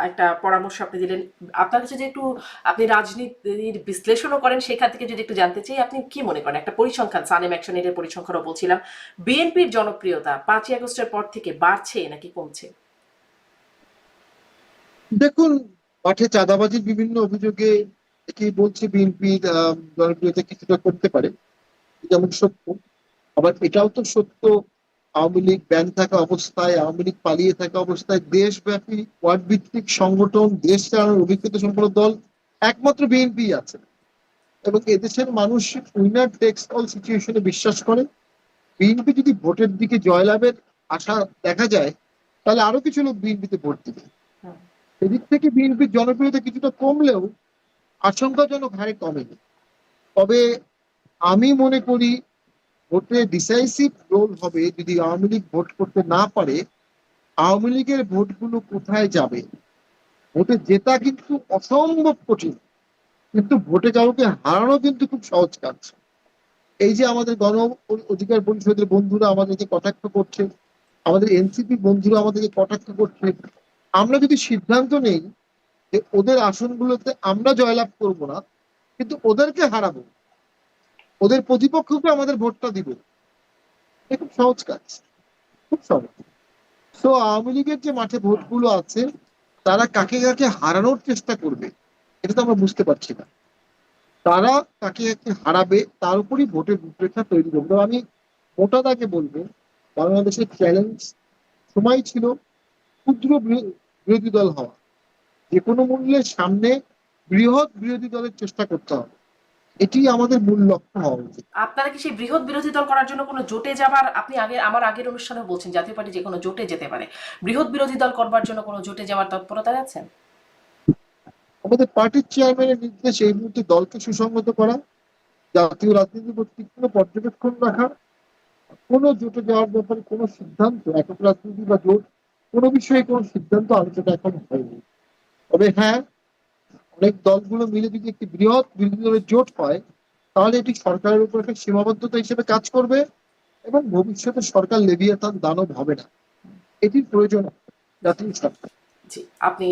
একটা পরামর্শ আপনি দিলেন। আপনার কাছে যে একটু আপনি রাজনীতির বিশ্লেষণও করেন, সেখান থেকে যদি একটু জানতে চাই, আপনি কি মনে করেন একটা পরিসংখ্যান, সানেম অ্যাকশনের পরিসংখ্যানও বলছিলাম, বিএনপির জনপ্রিয়তা 5ই আগস্টের পর থেকে বাড়ছে নাকি কমছে? দেখুন, মাঠে চাঁদাবাজির বিভিন্ন অভিযোগে একেই বলছে বিএনপির জনপ্রিয়তা কিছুটা করতে পারে, যেমন সত্য। আবার এটাও তো সত্য, আওয়ামী লীগ ব্যান থাকা অবস্থায়, আওয়ামী লীগ পালিয়ে থাকা অবস্থায় দেশব্যাপী ওয়ার্ড ভিত্তিক সংগঠন, দেশ চালানোর অভিজ্ঞতা সম্পন্ন দল একমাত্র বিএনপি আছে। এবং এদেশের মানুষ উইনার টেক্স অল সিচুয়েশনে বিশ্বাস করে। বিএনপি যদি ভোটের দিকে জয়লাভের আশা দেখা যায়, তাহলে আরো কিছু লোক বিএনপিতে ভোট দিবে। হুম। এদিক থেকে বিএনপির জনপ্রিয়তা কিছুটা কমলেও আশঙ্কাজনক হারে কমেনি। তবে আমি মনে করি ভোটে ডিসাইসিভ রোল হবে যদি আওয়ামী লীগ ভোট করতে না পারে। আওয়ামী লীগের ভোটগুলো কোথায় যাবে? ভোটে জেতা কিন্তু অসম্ভব কঠিন, কিন্তু ভোটে কাউকে হারানো কিন্তু খুব সহজ কাজ। এই যে আমাদের গণ অধিকার পরিষদের বন্ধুরা আমাদেরকে কটাক্ষ করছে, আমাদের এনসিপি বন্ধুরা আমাদেরকে কটাক্ষ করছে, আমরা যদি সিদ্ধান্ত নেই যে ওদের আসনগুলোতে আমরা জয়লাভ করব না, কিন্তু ওদেরকে হারাবো, ওদের প্রতিপক্ষকে আমাদের ভোটটা দিব, এটা খুব সহজ কাজ, খুব সহজ। তো আওয়ামী লীগের যে মাঠে ভোটগুলো আছে, তারা কাকে কাকে হারানোর চেষ্টা করবে এটা তো আমরা বুঝতে পারছি না। তারা কাকে কাকে হারাবে তার উপরই ভোটের রূপরেখা তৈরি করবে। তো আমি মোটা দাগে বলবো, বাংলাদেশের চ্যালেঞ্জ সময় ছিল ক্ষুদ্র বিরোধী দল হওয়া, যে কোনো মূল্যে সামনে বৃহৎ বিরোধী দলের চেষ্টা করতে হবে, এটি আমাদের মূল লক্ষ্য হওয়া উচিত। আপনারা কি সেই বৃহৎ বিরোধী দল করার জন্য কোনো জোটে যাবার, আপনি আমার আগের অনুষ্ঠানে বলছেন জাতীয় পার্টি যে কোনো জোটে যেতে পারে, বৃহৎ বিরোধী দল করবার জন্য কোনো জোটে যাওয়ার তৎপরতায় আছেন? আমাদের পার্টির চেয়ারম্যানের নির্দেশ এই মুহূর্তে দলকে সুসংগত করা, জাতীয় রাজনীতির উপর তীক্ষ্ণ পর্যবেক্ষণ রাখা, কোনো জোটে যাওয়ার ব্যাপারে কোনো সিদ্ধান্ত, একক রাজনীতি বা জোট, কোনো বিষয়ে কোনো সিদ্ধান্ত আলোচনা এখন হয়নি। তবে হ্যাঁ, অনেক দলগুলো মিলে যদি একটি বৃহৎ বিরোধী দলের জোট হয়, তাহলে এটি সরকারের উপর একটা সীমাবদ্ধতা হিসেবে কাজ করবে এবং ভবিষ্যতে সরকার লেভিয়াথান দানব হবে না, এটির প্রয়োজন জাতীয় সরকার। জি, আপনি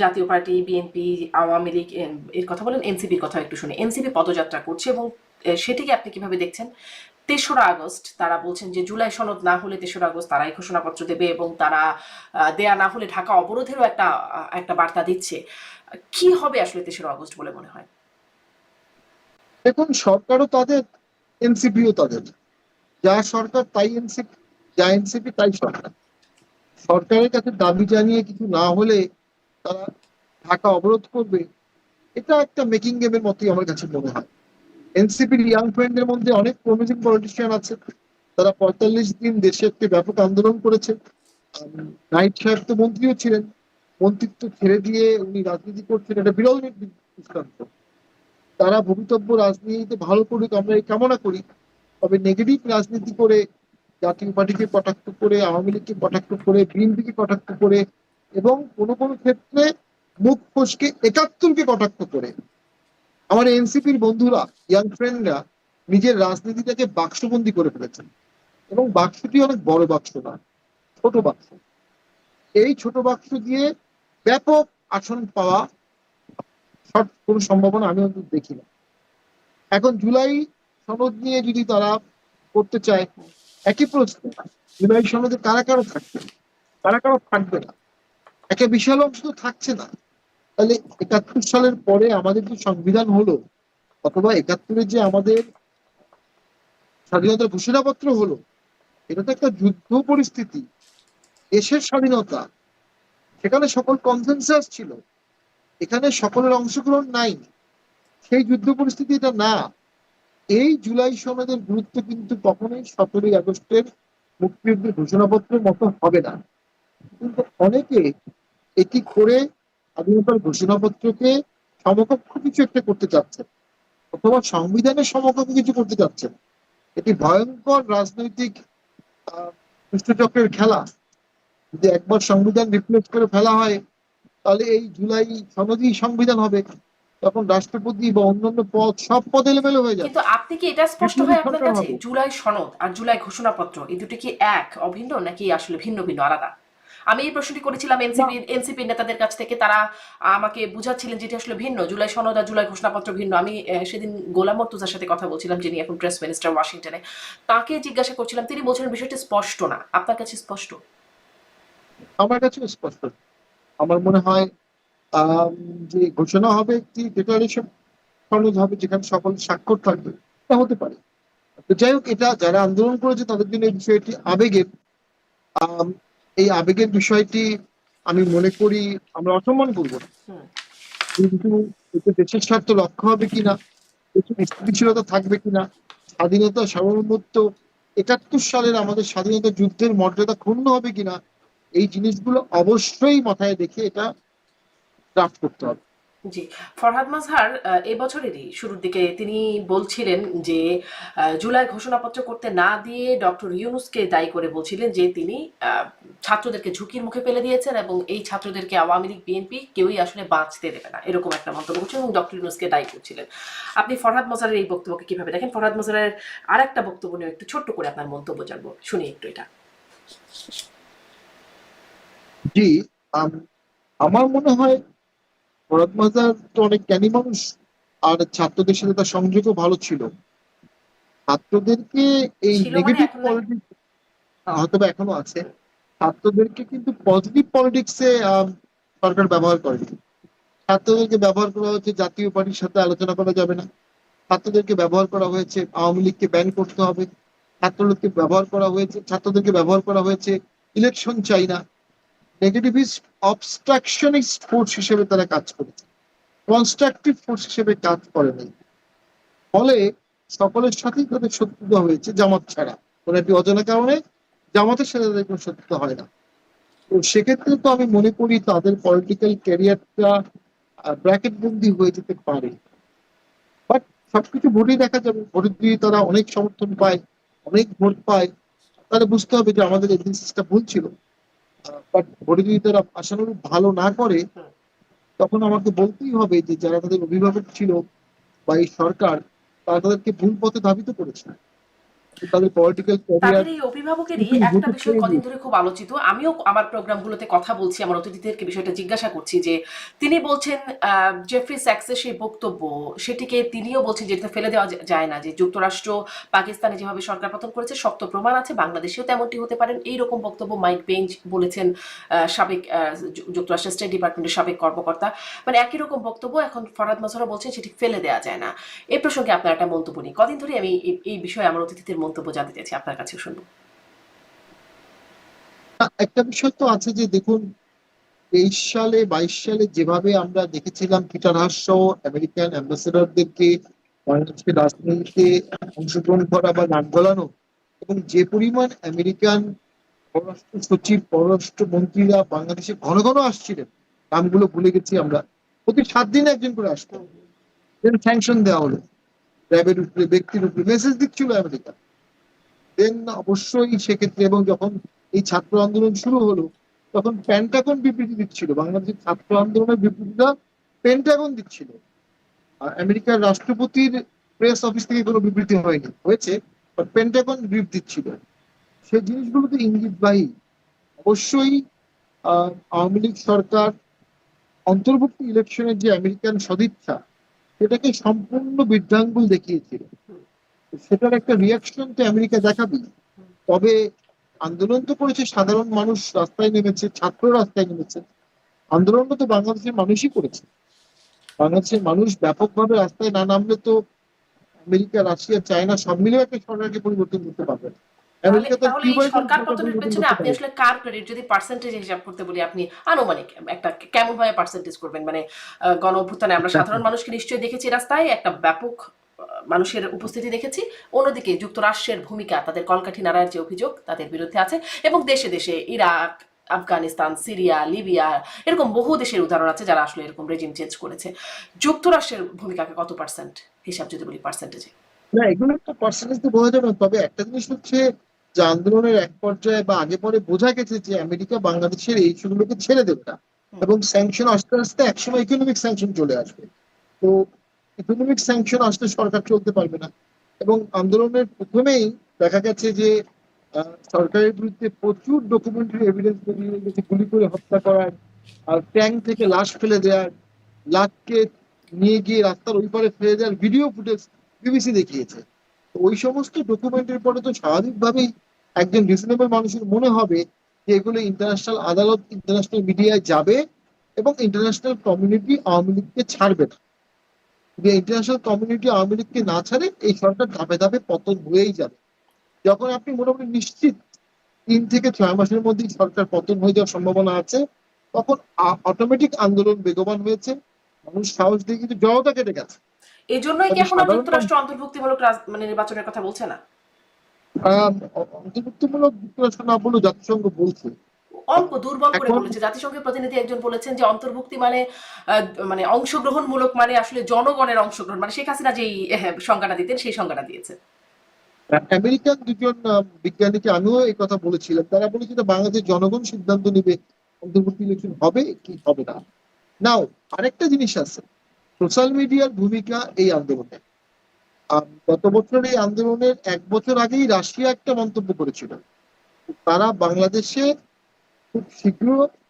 জাতীয় পার্টি, বিএনপি, আওয়ামী লীগ এর কথা বলেন, এনসিপির কথা একটু শুনি। এনসিপি পদযাত্রা করছে এবং সেটিকে আপনি কিভাবে দেখছেন? 3রা আগস্ট তারা বলছেন যে জুলাই সনদ না হলে 3রা আগস্ট তারাই ঘোষণাপত্র দেবে এবং তারা দেয়া না হলে ঢাকা অবরোধেরও একটা বার্তা দিচ্ছে। কি হবে আসলে 3রা আগস্ট বলে মনে হয়? দেখুন, সরকারও তাদের, এনসিপিও তাদের। যা সরকার তাই এনসিপি, যা এনসিপি তাই সরকার। সরকারের কাছে দাবি জানিয়ে কিছু না হলে তারা ঢাকা অবরোধ করবে, এটা একটা মেকিং গেমের মতোই আমার কাছে মনে হয়। এনসিপির ইয়াং ফ্রেন্ডের মধ্যে অনেক প্রমিজিং পলিটিশিয়ান আছে, তারা 45 দিন দেশে একটি ব্যাপক আন্দোলন করেছে। নাইট সাহেব তো মন্ত্রীও ছিলেন, মন্ত্রিত্ব ছেড়ে দিয়ে উনি রাজনীতি করছেন, এটা বিরল দৃষ্টান্ত। তারা ভবিতব্য রাজনীতিতে ভালো করুক, আমরা এই কামনা করি। তবে নেগেটিভ রাজনীতি করে, জাতীয় পার্টিকে কটাক্ষ করে, আওয়ামী লীগকে কটাক্ষ করে, বিএনপিকে কটাক্ষ করে এবং কোনো কোনো ক্ষেত্রে মুখ ফসকে 71কে কটাক্ষ করে আমার এনসিপির বন্ধুরা, ইয়াং ফ্রেন্ডরা নিজের রাজনীতিটাকে বাক্সবন্দি করে ফেলেছেন। এবং বাক্সটি অনেক বড় বাক্স না, ছোট বাক্স। এই ছোট বাক্স দিয়ে ব্যাপক আসন পাওয়া কোনো সম্ভাবনা আমি অন্তত দেখি না। এখন জুলাই সনদ নিয়ে যদি তারা করতে চায়, একই প্রশ্ন, জুলাই সনদে কারা কারা থাকবে, কারা কারা থাকবে না, একটা বিশাল অংশ তো থাকছে না। তাহলে 71 সালের পরে আমাদের যে সংবিধান হলো, অথবা 71-এ যে আমাদের স্বাধীনতার ঘোষণাপত্র হলো, এটা তো একটা যুদ্ধ পরিস্থিতি, দেশের স্বাধীনতা, সেখানে সকল কনসেনসাস ছিল, এখানে সকলের অংশগ্রহণ নাই, সেই যুদ্ধ পরিস্থিতি এটা না। এই জুলাই সনদের গুরুত্ব কিন্তু কখনোই 17ই আগস্টের মুক্তিযুদ্ধের ঘোষণাপত্রের মতো হবে না। কিন্তু অনেকে এটি করে স্বাধীনতার ঘোষণাপত্রকে সমকক্ষ কিছু একটা করতে চাচ্ছে, অথবা সংবিধানের সমকক্ষ কিছু করতে চাচ্ছে। এটি ভয়ঙ্কর রাজনৈতিক দুষ্টচক্রের খেলা। যদি একবার সংবিধান রিপ্লেস করে ফেলা হয়, তাহলে এই জুলাই সনদই সংবিধান হবে। তখন রাষ্ট্রপতি বা অন্যান্য পদ সব পদ এলোমেলো হয়ে যাবে, কিন্তু আপনি কি এটা স্পষ্ট বিপ্লবী হয় আপনার সরকার কাছে হবে। জুলাই সনদ আর জুলাই ঘোষণাপত্র এই দুটো কি এক অভিন্ন নাকি আসলে ভিন্ন ভিন্ন আলাদা? আমি এই প্রশ্নটি করেছিলাম না, এনসিপি নেতাদের কাছ থেকে, তারা আমাকে বুঝাচ্ছিলেন যেটি আসলে ভিন্ন, জুলাই সনদ আর জুলাই ঘোষণাপত্র ভিন্ন। আমি সেদিন গোলাম মর্তুজার সাথে কথা বলছিলাম, যিনি এখন প্রেস মিনিস্টার ওয়াশিংটনে, তাকে জিজ্ঞাসা করছিলাম, তিনি বলছিলেন বিষয়টি স্পষ্ট না। আপনার কাছে স্পষ্ট? আমার কাছে স্পষ্ট। আমার মনে হয় আম, যে ঘোষণা হবে একটি ডিক্লারেশন সনদ হবে যেখানে সকল স্বাক্ষর থাকবে, তা হতে পারে। তো যাই হোক, এটা যারা আন্দোলন করেছে তাদের জন্য এই বিষয়টি আবেগের। আম, এই আবেগের বিষয়টি আমি মনে করি আমরা অসম্মান করবো না, হুম। কিন্তু এতে দেশের স্বার্থ রক্ষা হবে কিনা, দেশের স্থিতিশীলতা থাকবে কিনা, স্বাধীনতা সার্বভৌমত্ব, 71 সালের আমাদের স্বাধীনতা যুদ্ধের মর্যাদা ক্ষুণ্ণ হবে কিনা, এই জিনিসগুলো অবশ্যই মাথায় রেখে এটা ড্রাফট করতে হবে। জি। ফরহাদ মাজহার এবছরেরই শুরুর দিকে তিনি বলছিলেন যে জুলাই ঘোষণাপত্র করতে না দিয়ে ডক্টর ইউনূসকে দায়ী করে বলছিলেন যে তিনি ছাত্রদেরকে ঝুঁকির মুখে ফেলে দিয়েছেন এবং এই ছাত্রদেরকে আওয়ামী লীগ বিএনপি কেউই আসলে বাঁচতে দেবে না, এরকম একটা মন্তব্য করছেন এবং ডক্টর ইউনূসকে দায়ী করছিলেন। আপনি ফরহাদ মাজহারের এই বক্তব্যকে কিভাবে দেখেন? ফরহাদ মাজহারের আর একটা বক্তব্য নিয়ে একটু ছোট্ট করে আপনার মন্তব্য জানবো, শুনি একটু এটা। জি, আম, আমার মনে হয় ভরত মাজার তো অনেক জ্ঞানী মানুষ, আর ছাত্রদের সাথে তার সংযোগও ভালো ছিল। ছাত্রদেরকে এই ছিল মানে নেগেটিভ এখন নাই? পলিটিক্স হয়তো বা এখনো আছে, ছাত্রদেরকে কিন্তু পজিটিভ পলিটিক্সে সরকার ব্যবহার করে। ছাত্রদেরকে ব্যবহার করা হচ্ছে জাতীয় পার্টির সাথে আলোচনা করা যাবে না, ছাত্রদেরকে ব্যবহার করা হয়েছে আওয়ামী লীগকে ব্যান করতে হবে, ছাত্রলীগকে ব্যবহার করা হয়েছে, ছাত্রদেরকে ব্যবহার করা হয়েছে ইলেকশন চাই না। নেগেটিভিস্ট অবস্ট্রাকশনিস্ট ফোর্স হিসেবে তারা কাজ করেছে, কনস্ট্রাকটিভ ফোর্স হিসেবে কাজ করেনি। ফলে সকলের সাথেই তাদের শত্রুতা হয়েছে, জামাত ছাড়া কোনো একটি অজানা কারণে জামাতের সাথে তাদের কোনো শত্রুতা হয় না। তো সেক্ষেত্রে তো আমি মনে করি তাদের পলিটিক্যাল ক্যারিয়ারটা ব্র্যাকেট বন্দি হয়ে যেতে পারে। বাট সবকিছু ভোটেই দেখা যাবে, ভোটে যদি তারা অনেক সমর্থন পায়, অনেক ভোট পায়, তাহলে বুঝতে হবে যে আমাদের এজেন্সিসটা ভুল ছিল। বাট ভোটে যদি তারা আশানুরূপ ভালো না করে, হুম। তখন আমাকে বলতেই হবে যে যারা তাদের অভিভাবক ছিল বা এই সরকার, তারা তাদেরকে ভুল পথে ধাবিত করেছে, তাদের পলিটিক্যাল ক্যারিয়ার তাদের এই অভিভাবকেরই পুরোপুরি একটা ভোটে বিষয় ছেড়ে কদিন দিয়েছে। ধরে খুব আলোচিত। আমিও আমার প্রোগ্রামগুলোতে কথা বলছি, আমার অতিথিদেরকে বিষয়টা জিজ্ঞাসা করছি যে তিনি বলছেন জেফ্রি স্যাক্সের সেই বক্তব্য, সেটিকে তিনিও বলছেন যেটা ফেলে দেওয়া যায় না, যে যুক্তরাষ্ট্র পাকিস্তানে যেভাবে সরকার পতন করেছে শক্ত প্রমাণ আছে, বাংলাদেশেও তেমনটি হতে পারেন, এইরকম বক্তব্য মাইক বেঞ্চ বলেছেন, সাবেক যুক্তরাষ্ট্রের স্টেট ডিপার্টমেন্টের সাবেক কর্মকর্তা। মানে একই রকম বক্তব্য এখন ফরহাদ মাজহারও বলছেন সেটি ফেলে দেওয়া যায় না। এই প্রসঙ্গে আপনার একটা মন্তব্য নেই? কদিন ধরে আমি এই বিষয়ে আমার অতিথিদের মন্তব্য জানতে চাইছি, আপনার কাছে শুনবো। একটা বিষয় তো আছে যে দেখুন, 23 সালে 22 সালে যেভাবে আমরা দেখেছিলাম পিটার হাস সহ আমেরিকান অ্যাম্বাসেডরদেরকে বাংলাদেশের রাজনীতিতে অংশগ্রহণ করা বা নাক গলানো, এবং যে পরিমাণ আমেরিকান পররাষ্ট্র সচিব পররাষ্ট্র মন্ত্রীরা বাংলাদেশে ঘন ঘন আসছিলেন, নামগুলো ভুলে গেছি আমরা, প্রতি 7 দিনে একজন করে আসতেন, দেন স্যাংশন দেওয়া হলো, র্যাবের উপরে ব্যক্তির উপরে মেসেজ দিচ্ছিল আমেরিকা। দেন অবশ্যই সেক্ষেত্রে, এবং যখন এই ছাত্র আন্দোলন শুরু হলো, তখন পেন্টাগন বিবৃতি দিচ্ছিল, বাংলাদেশের ছাত্র আন্দোলনের বিবৃতিটা পেন্টাগন দিচ্ছিল। আর আমেরিকার রাষ্ট্রপতির প্রেস অফিস থেকে কোনো বিবৃতি হয়নি, হয়েছে বাট পেন্টাগন ব্রিফ দিচ্ছিল। সেই জিনিসগুলো তো ইঙ্গিতবাহী। অবশ্যই আওয়ামী লীগ সরকার অন্তর্ভুক্ত ইলেকশনের যে আমেরিকান সদিচ্ছা, সেটাকে সম্পূর্ণ বৃদ্ধাঙ্গুল দেখিয়েছিল। সেটার একটা রিয়াকশন তো আমেরিকা দেখাবেই। তবে আন্দোলন তো করেছে সাধারণ মানুষ, রাস্তায় নেমেছে, ছাত্র রাস্তায় নেমেছে, আন্দোলনটা তো বাংলাদেশের মানুষই করেছে। বাংলাদেশের মানুষ ব্যাপকভাবে রাস্তায় না নামলে তো আমেরিকা, রাশিয়া, চায়না সব মিলেও একটা সরকারকে পরিবর্তন করতে পারবে না। তাহলে আমেরিকা তার তাহলে এই কিউবাইকের সরকার সরকার পতনের পরিবর্তন পেছনে করতে আপনি পারে। আসলে কার ক্রেডিট, যদি পার্সেন্টেজ হিসাব করতে বলি, আপনি আনুমানিক একটা কেমন ভাবে পার্সেন্টেজ করবেন? মানে গণ অভ্যুত্থানে আমরা সাধারণ মানুষকে নিশ্চয়ই দেখেছি, রাস্তায় একটা ব্যাপক মানুষের উপস্থিতি দেখেছি। অন্যদিকে যুক্তরাষ্ট্রের ভূমিকা, তাদের কলকাঠি নাড়ার যে অভিযোগ তাদের বিরুদ্ধে আছে, এবং দেশে দেশে ইরাক, আফগানিস্তান, সিরিয়া, লিবিয়া, এরকম বহু দেশের উদাহরণ আছে যারা আসলে এরকম রেজিম চেঞ্জ করেছে। যুক্তরাষ্ট্রের ভূমিকাকে কত পার্সেন্ট হিসাব যদি বলি পার্সেন্টেজে? না, এগুলো একটা পার্সেন্টেজ তো বোঝা যাবে না। তবে একটা জিনিস হচ্ছে যে আন্দোলনের এক পর্যায়ে বা আগে পরে বোঝা গেছে যে আমেরিকা বাংলাদেশের এই ইস্যুগুলোকে ছেড়ে দেবে না, হুম। এবং স্যাংশন আস্তে আস্তে একসময় ইকোনমিক স্যাংশন চলে আসবে। তো তো ইকোনমিক স্যাংশন আসলে সরকার চলতে পারবে না। এবং আন্দোলনের প্রথমেই দেখা গেছে যে সরকারের বিরুদ্ধে প্রচুর ডকুমেন্টারি এভিডেন্স বেরিয়ে গেছে, গুলি করে হত্যা করার, আর ট্যাঙ্ক থেকে লাশ ফেলে দেওয়ার, লাশকে নিয়ে গিয়ে রাস্তার ওই পারে ফেলে দেওয়ার ভিডিও ফুটেজ বিবিসি দেখিয়েছে। তো ওই সমস্ত ডকুমেন্টের পরে তো স্বাভাবিকভাবেই একজন রিজনেবল মানুষের মনে হবে যে এগুলো ইন্টারন্যাশনাল আদালত, ইন্টারন্যাশনাল মিডিয়ায় যাবে এবং ইন্টারন্যাশনাল কমিউনিটি আওয়ামী লীগকে ছাড়বে না। যদি ইন্টারন্যাশনাল কমিউনিটি আওয়ামী লীগকে না ছাড়ে এই সরকার ধাপে ধাপে পতন হয়েই যাবে। যখন আপনি মোটামুটি নিশ্চিত 3 থেকে 6 মাসের মধ্যেই সরকার পতন হয়ে যাওয়ার সম্ভাবনা আছে, তখন অটোমেটিক আন্দোলন বেগবান হয়েছে, মানুষ সাহস দিয়ে কিন্তু জড়তা কেটে গেছে। এই জন্যই কি তবে এখন সাধারণ যুক্তরাষ্ট্র অন্তর্ভুক্তিমূলক মানে নির্বাচনের কথা বলছে না? অন্তর্ভুক্তিমূলক যুক্তরাষ্ট্র না বলেও জাতিসংঘ বলছে। অল্প দুর্বল করে এখন বলেছে। জাতিসংঘের প্রতিনিধি একজন বলেছেন যে অন্তর্ভুক্তি মানে মানে অংশগ্রহণমূলক, মানে আসলে জনগণের অংশগ্রহণ, মানে শেখ হাসিনা যেই সংজ্ঞাটা দিতেন সেই সংজ্ঞাটা দিয়েছে। আমেরিকান দুজন বিজ্ঞানীকে আমিও এই কথা বলেছিলাম, তারা বলেছে যে বাংলাদেশ জনগণ সিদ্ধান্ত নেবে অন্তর্বর্তী ইলেকশন হবে কি হবে না। নাও আরেকটা জিনিস আছে, সোশ্যাল মিডিয়ার ভূমিকা এই আন্দোলনে। গত বছর এই আন্দোলনের 1 বছর আগেই রাশিয়া একটা মন্তব্য করেছিল, তারা বাংলাদেশে খুব শীঘ্র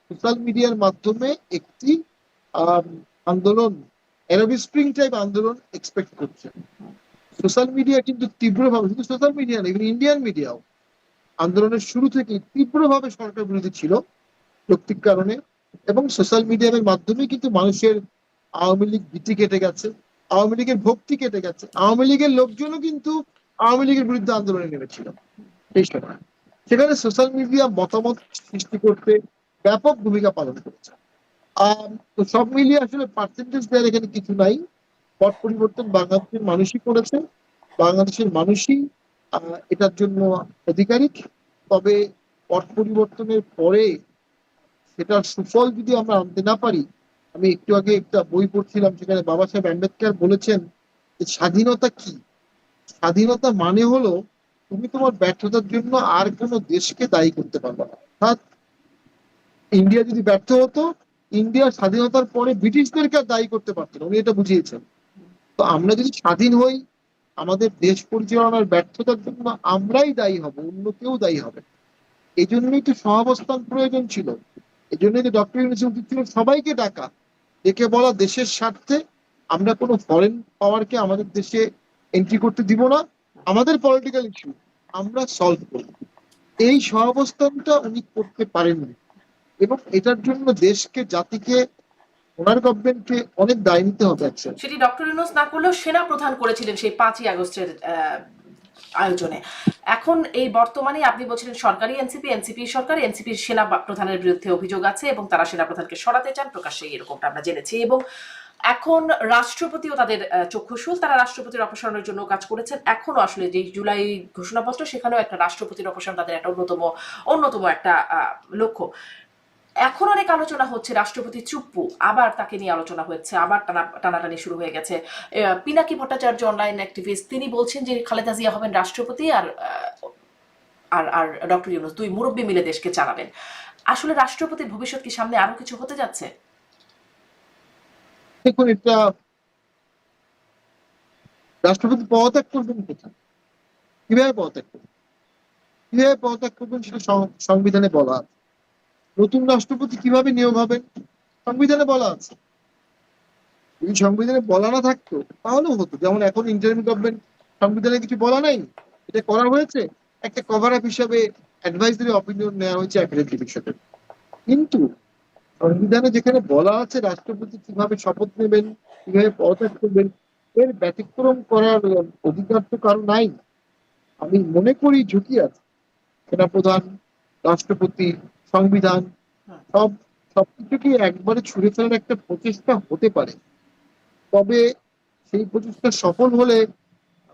সোশ্যাল মিডিয়ার মাধ্যমে একটি আন্দোলন, অ্যারব স্প্রিং টাইপ আন্দোলন এক্সপেক্ট করছে। সোশ্যাল মিডিয়া কিন্তু তীব্রভাবে, শুধু সোশ্যাল মিডিয়া না, ইভেন ইন্ডিয়ান মিডিয়াও আন্দোলনের শুরু থেকে তীব্রভাবে সরকার বিরোধী ছিল যৌক্তিক কারণে। এবং সোশ্যাল মিডিয়ার মাধ্যমে কিন্তু মানুষের আওয়ামী লীগ ভীতি কেটে গেছে, আওয়ামী লীগের ভক্তি কেটে গেছে, আওয়ামী লীগের লোকজনও কিন্তু আওয়ামী লীগের বিরুদ্ধে আন্দোলনে নেমেছিল এই সময়। সেখানে সোশ্যাল মিডিয়া মতামত সৃষ্টি করতে ব্যাপক ভূমিকা পালন করেছে। তো সব মিলিয়ে আসলে পার্সেন্টেজ দেওয়ার এখানে কিছু নাই। পট পরিবর্তন বাংলাদেশের মানুষই করেছে, বাংলাদেশের মানুষই এটার জন্য অধিকারিক। তবে পট পরিবর্তনের পরে সেটার সুফল যদি আমরা আনতে না পারি, আমি একটু আগে একটা বই পড়ছিলাম, সেখানে বাবা সাহেব আম্বেদকর বলেছেন যে স্বাধীনতা কি? স্বাধীনতা মানে হলো তুমি তোমার ব্যর্থতার জন্য আর কোনো দেশকে দায়ী করতে পারবে না। অর্থাৎ ইন্ডিয়া যদি ব্যর্থ হতো, ইন্ডিয়ার স্বাধীনতার পরে ব্রিটিশদেরকে আর দায়ী করতে পারতো না, উনি এটা বুঝিয়েছেন। তো আমরা যদি স্বাধীন হই, আমাদের দেশ পরিচালনার ব্যর্থতার জন্য আমরাই দায়ী হব, অন্য কেউ দায়ী হবে। এই জন্যই তো সহাবস্থান প্রয়োজন ছিল। এই জন্যই তো ডক্টর ইউনূসের উচিত ছিল সবাইকে ডাকা, ডেকে বলা দেশের স্বার্থে আমরা কোনো ফরেন পাওয়ারকে আমাদের দেশে এন্ট্রি করতে দিব না, আমাদের পলিটিক্যাল ইস্যু আমরা সলভ করব। এই সহাবস্থানটা উনি করতে পারেননি, এবং এটার জন্য দেশকে, জাতিকে, ওনার গভর্নমেন্টকে অনেক দায় নিতে হবে। অ্যাকচুয়ালি সেটি ডক্টর ইউনূস না করলেও সেনা প্রধান করেছিলেন সেই 5ই আগস্টের আয়োজনে। এখন এই বর্তমানে আপনি বলছিলেন সরকারি এনসিপি সরকার, এনসিপির সেনা প্রধানের বিরুদ্ধে অভিযোগ আছে এবং তারা সেনা প্রধানকে সরাতে চান, প্রকাশ্যে এরকমটা আমরা জেনেছি। এবং এখন রাষ্ট্রপতিও তাদের চক্ষুশূল, তারা রাষ্ট্রপতির অপসারণের জন্য কাজ করেছেন। এখনো আসলে যে জুলাই ঘোষণাপত্র, সেখানেও একটা রাষ্ট্রপতির অপসারণ তাদের একটা অন্যতম একটা লক্ষ্য। এখন অনেক আলোচনা হচ্ছে রাষ্ট্রপতি চুপ্পু, আবার তাকে নিয়ে আলোচনা হচ্ছে, আবার টানাটানি শুরু হয়ে গেছে। পিনাকি ভট্টাচার্য অনলাইন অ্যাক্টিভিস্ট, তিনি বলছেন যে খালেদা জিয়া হবেন রাষ্ট্রপতি আর আর আর ডক্টর ইউনূস দুই মুরব্বী মিলে দেশকে চালাবেন। আসলে রাষ্ট্রপতির ভবিষ্যৎ কি সামনে আরো কিছু হতে যাচ্ছে? দেখুন, এটা রাষ্ট্রপতি পদত্যাগ করবেন কোথায়, কিভাবে পদত্যাগ করবেন, কিভাবে পদত্যাগ করবেন সেটা সংবিধানে বলা আছে। নতুন রাষ্ট্রপতি কিভাবে নিয়োগ হবেন সংবিধানে বলা আছে। যদি সংবিধানে বলা না থাকতো তাহলেও হতো, যেমন এখন ইন্টারিম গভর্নমেন্ট, সংবিধানে কিছু বলা নাই, এটা করা হয়েছে একটা কভার আপ হিসাবে, অ্যাডভাইজারি অপিনিয়ন নেওয়া হয়েছে অ্যাকাডেমিক হিসাবে। কিন্তু সংবিধানে যেখানে বলা আছে রাষ্ট্রপতি কিভাবে শপথ নেবেন, কিভাবে পদত্যাগ করবেন, এর ব্যতিক্রম করার অধিকার তো কারো নাই। আমি মনে করি ঝুঁকি আছে, সেনাপ্রধান, রাষ্ট্রপতি, সংবিধান, সব সবকিছুকে একবারে ছুঁড়ে ফেলার একটা প্রচেষ্টা হতে পারে। তবে সেই প্রচেষ্টা সফল হলে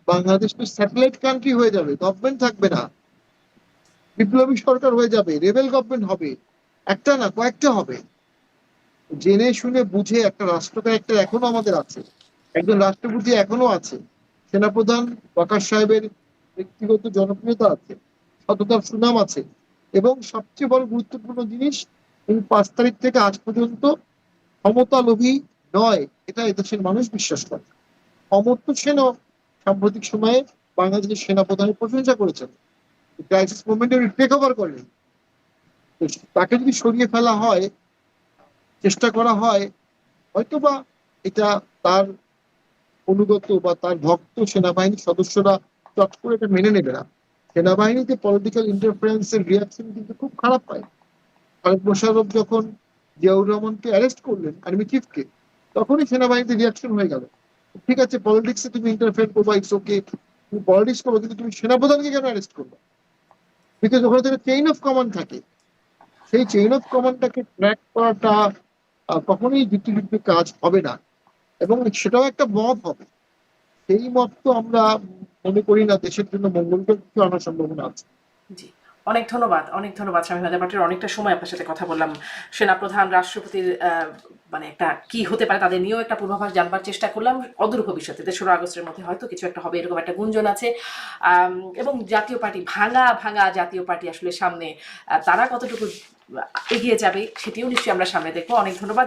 বাংলাদেশ তো স্যাটেলাইট কান্ট্রি হয়ে যাবে, গভর্নমেন্ট থাকবে না, বিপ্লবী সরকার হয়ে যাবে, রেবেল গভর্নমেন্ট হবে, একটা না কয়েকটা হবে। জেনে শুনে বুঝে একটা রাষ্ট্র ক্যারেক্টার এখনো আমাদের আছে, একজন রাষ্ট্রপতি এখনো আছে, সেনাপ্রধান ওয়াকার সাহেবের ব্যক্তিগত জনপ্রিয়তা আছে, সততার সুনাম আছে, এবং সবচেয়ে বড় গুরুত্বপূর্ণ জিনিস, এই 5 তারিখ থেকে আজ পর্যন্ত ক্ষমতা লোভী নয়, এটা এদেশের মানুষ বিশ্বাস করে। অমর্ত্য সেনও সাম্প্রতিক সময়ে বাংলাদেশের সেনাপ্রধানের প্রশংসা করেছেন, ক্রাইসিস মোমেন্টে টেক ওভার করেন। তো তাকে যদি সরিয়ে ফেলা হয়, চেষ্টা করা হয়, হয়তোবা এটা তার অনুগত বা তার ভক্ত সেনাবাহিনীর সদস্যরা চট করে এটা মেনে নেবে না। সেনাবাহিনীতে পলিটিক্যাল ইন্টারফারেন্সের রিয়াকশন কিন্তু খুব খারাপ হয়। খালেদ মোশাররফ যখন জিয়াউর রহমানকে অ্যারেস্ট করলেন, আর্মি চিফকে, তখনই সেনাবাহিনীতে রিয়াকশন হয়ে গেল। ঠিক আছে, পলিটিক্সে তুমি ইন্টারফেয়ার করবা, ইটস ওকে, তুমি পলিটিক্স করবো, কিন্তু তুমি সেনাপ্রধানকে কেন অ্যারেস্ট করবে? বিকজ ওখানে তো চেইন অফ কমান্ড থাকে। সেই চেইন অফ কমান্ডটাকে ট্র্যাক করাটা কখনোই যুক্তিযুক্ত কাজ হবে না, এবং সেটাও একটা মব হবে। সেই মত তো আমরা মনে করি না দেশের জন্য মঙ্গলকর কিছু আনার সম্ভাবনা আছে। জি, অনেক ধন্যবাদ, অনেক ধন্যবাদ শামীম হায়দার পাটোয়ারি। অনেকটা সময় আপনার সাথে কথা বললাম। সেনাপ্রধান, রাষ্ট্রপতির মানে একটা কি হতে পারে তাদের নিয়েও একটা পূর্বাভাস জানবার চেষ্টা করলাম। অদূর ভবিষ্যতে 3রা আগস্টের মধ্যে হয়তো কিছু একটা হবে, এরকম একটা গুঞ্জন আছে। এবং জাতীয় পার্টি, ভাঙা ভাঙা জাতীয় পার্টি আসলে সামনে তারা কতটুকু এগিয়ে যাবে সেটিও নিশ্চয়ই আমরা সামনে দেখবো। অনেক ধন্যবাদ।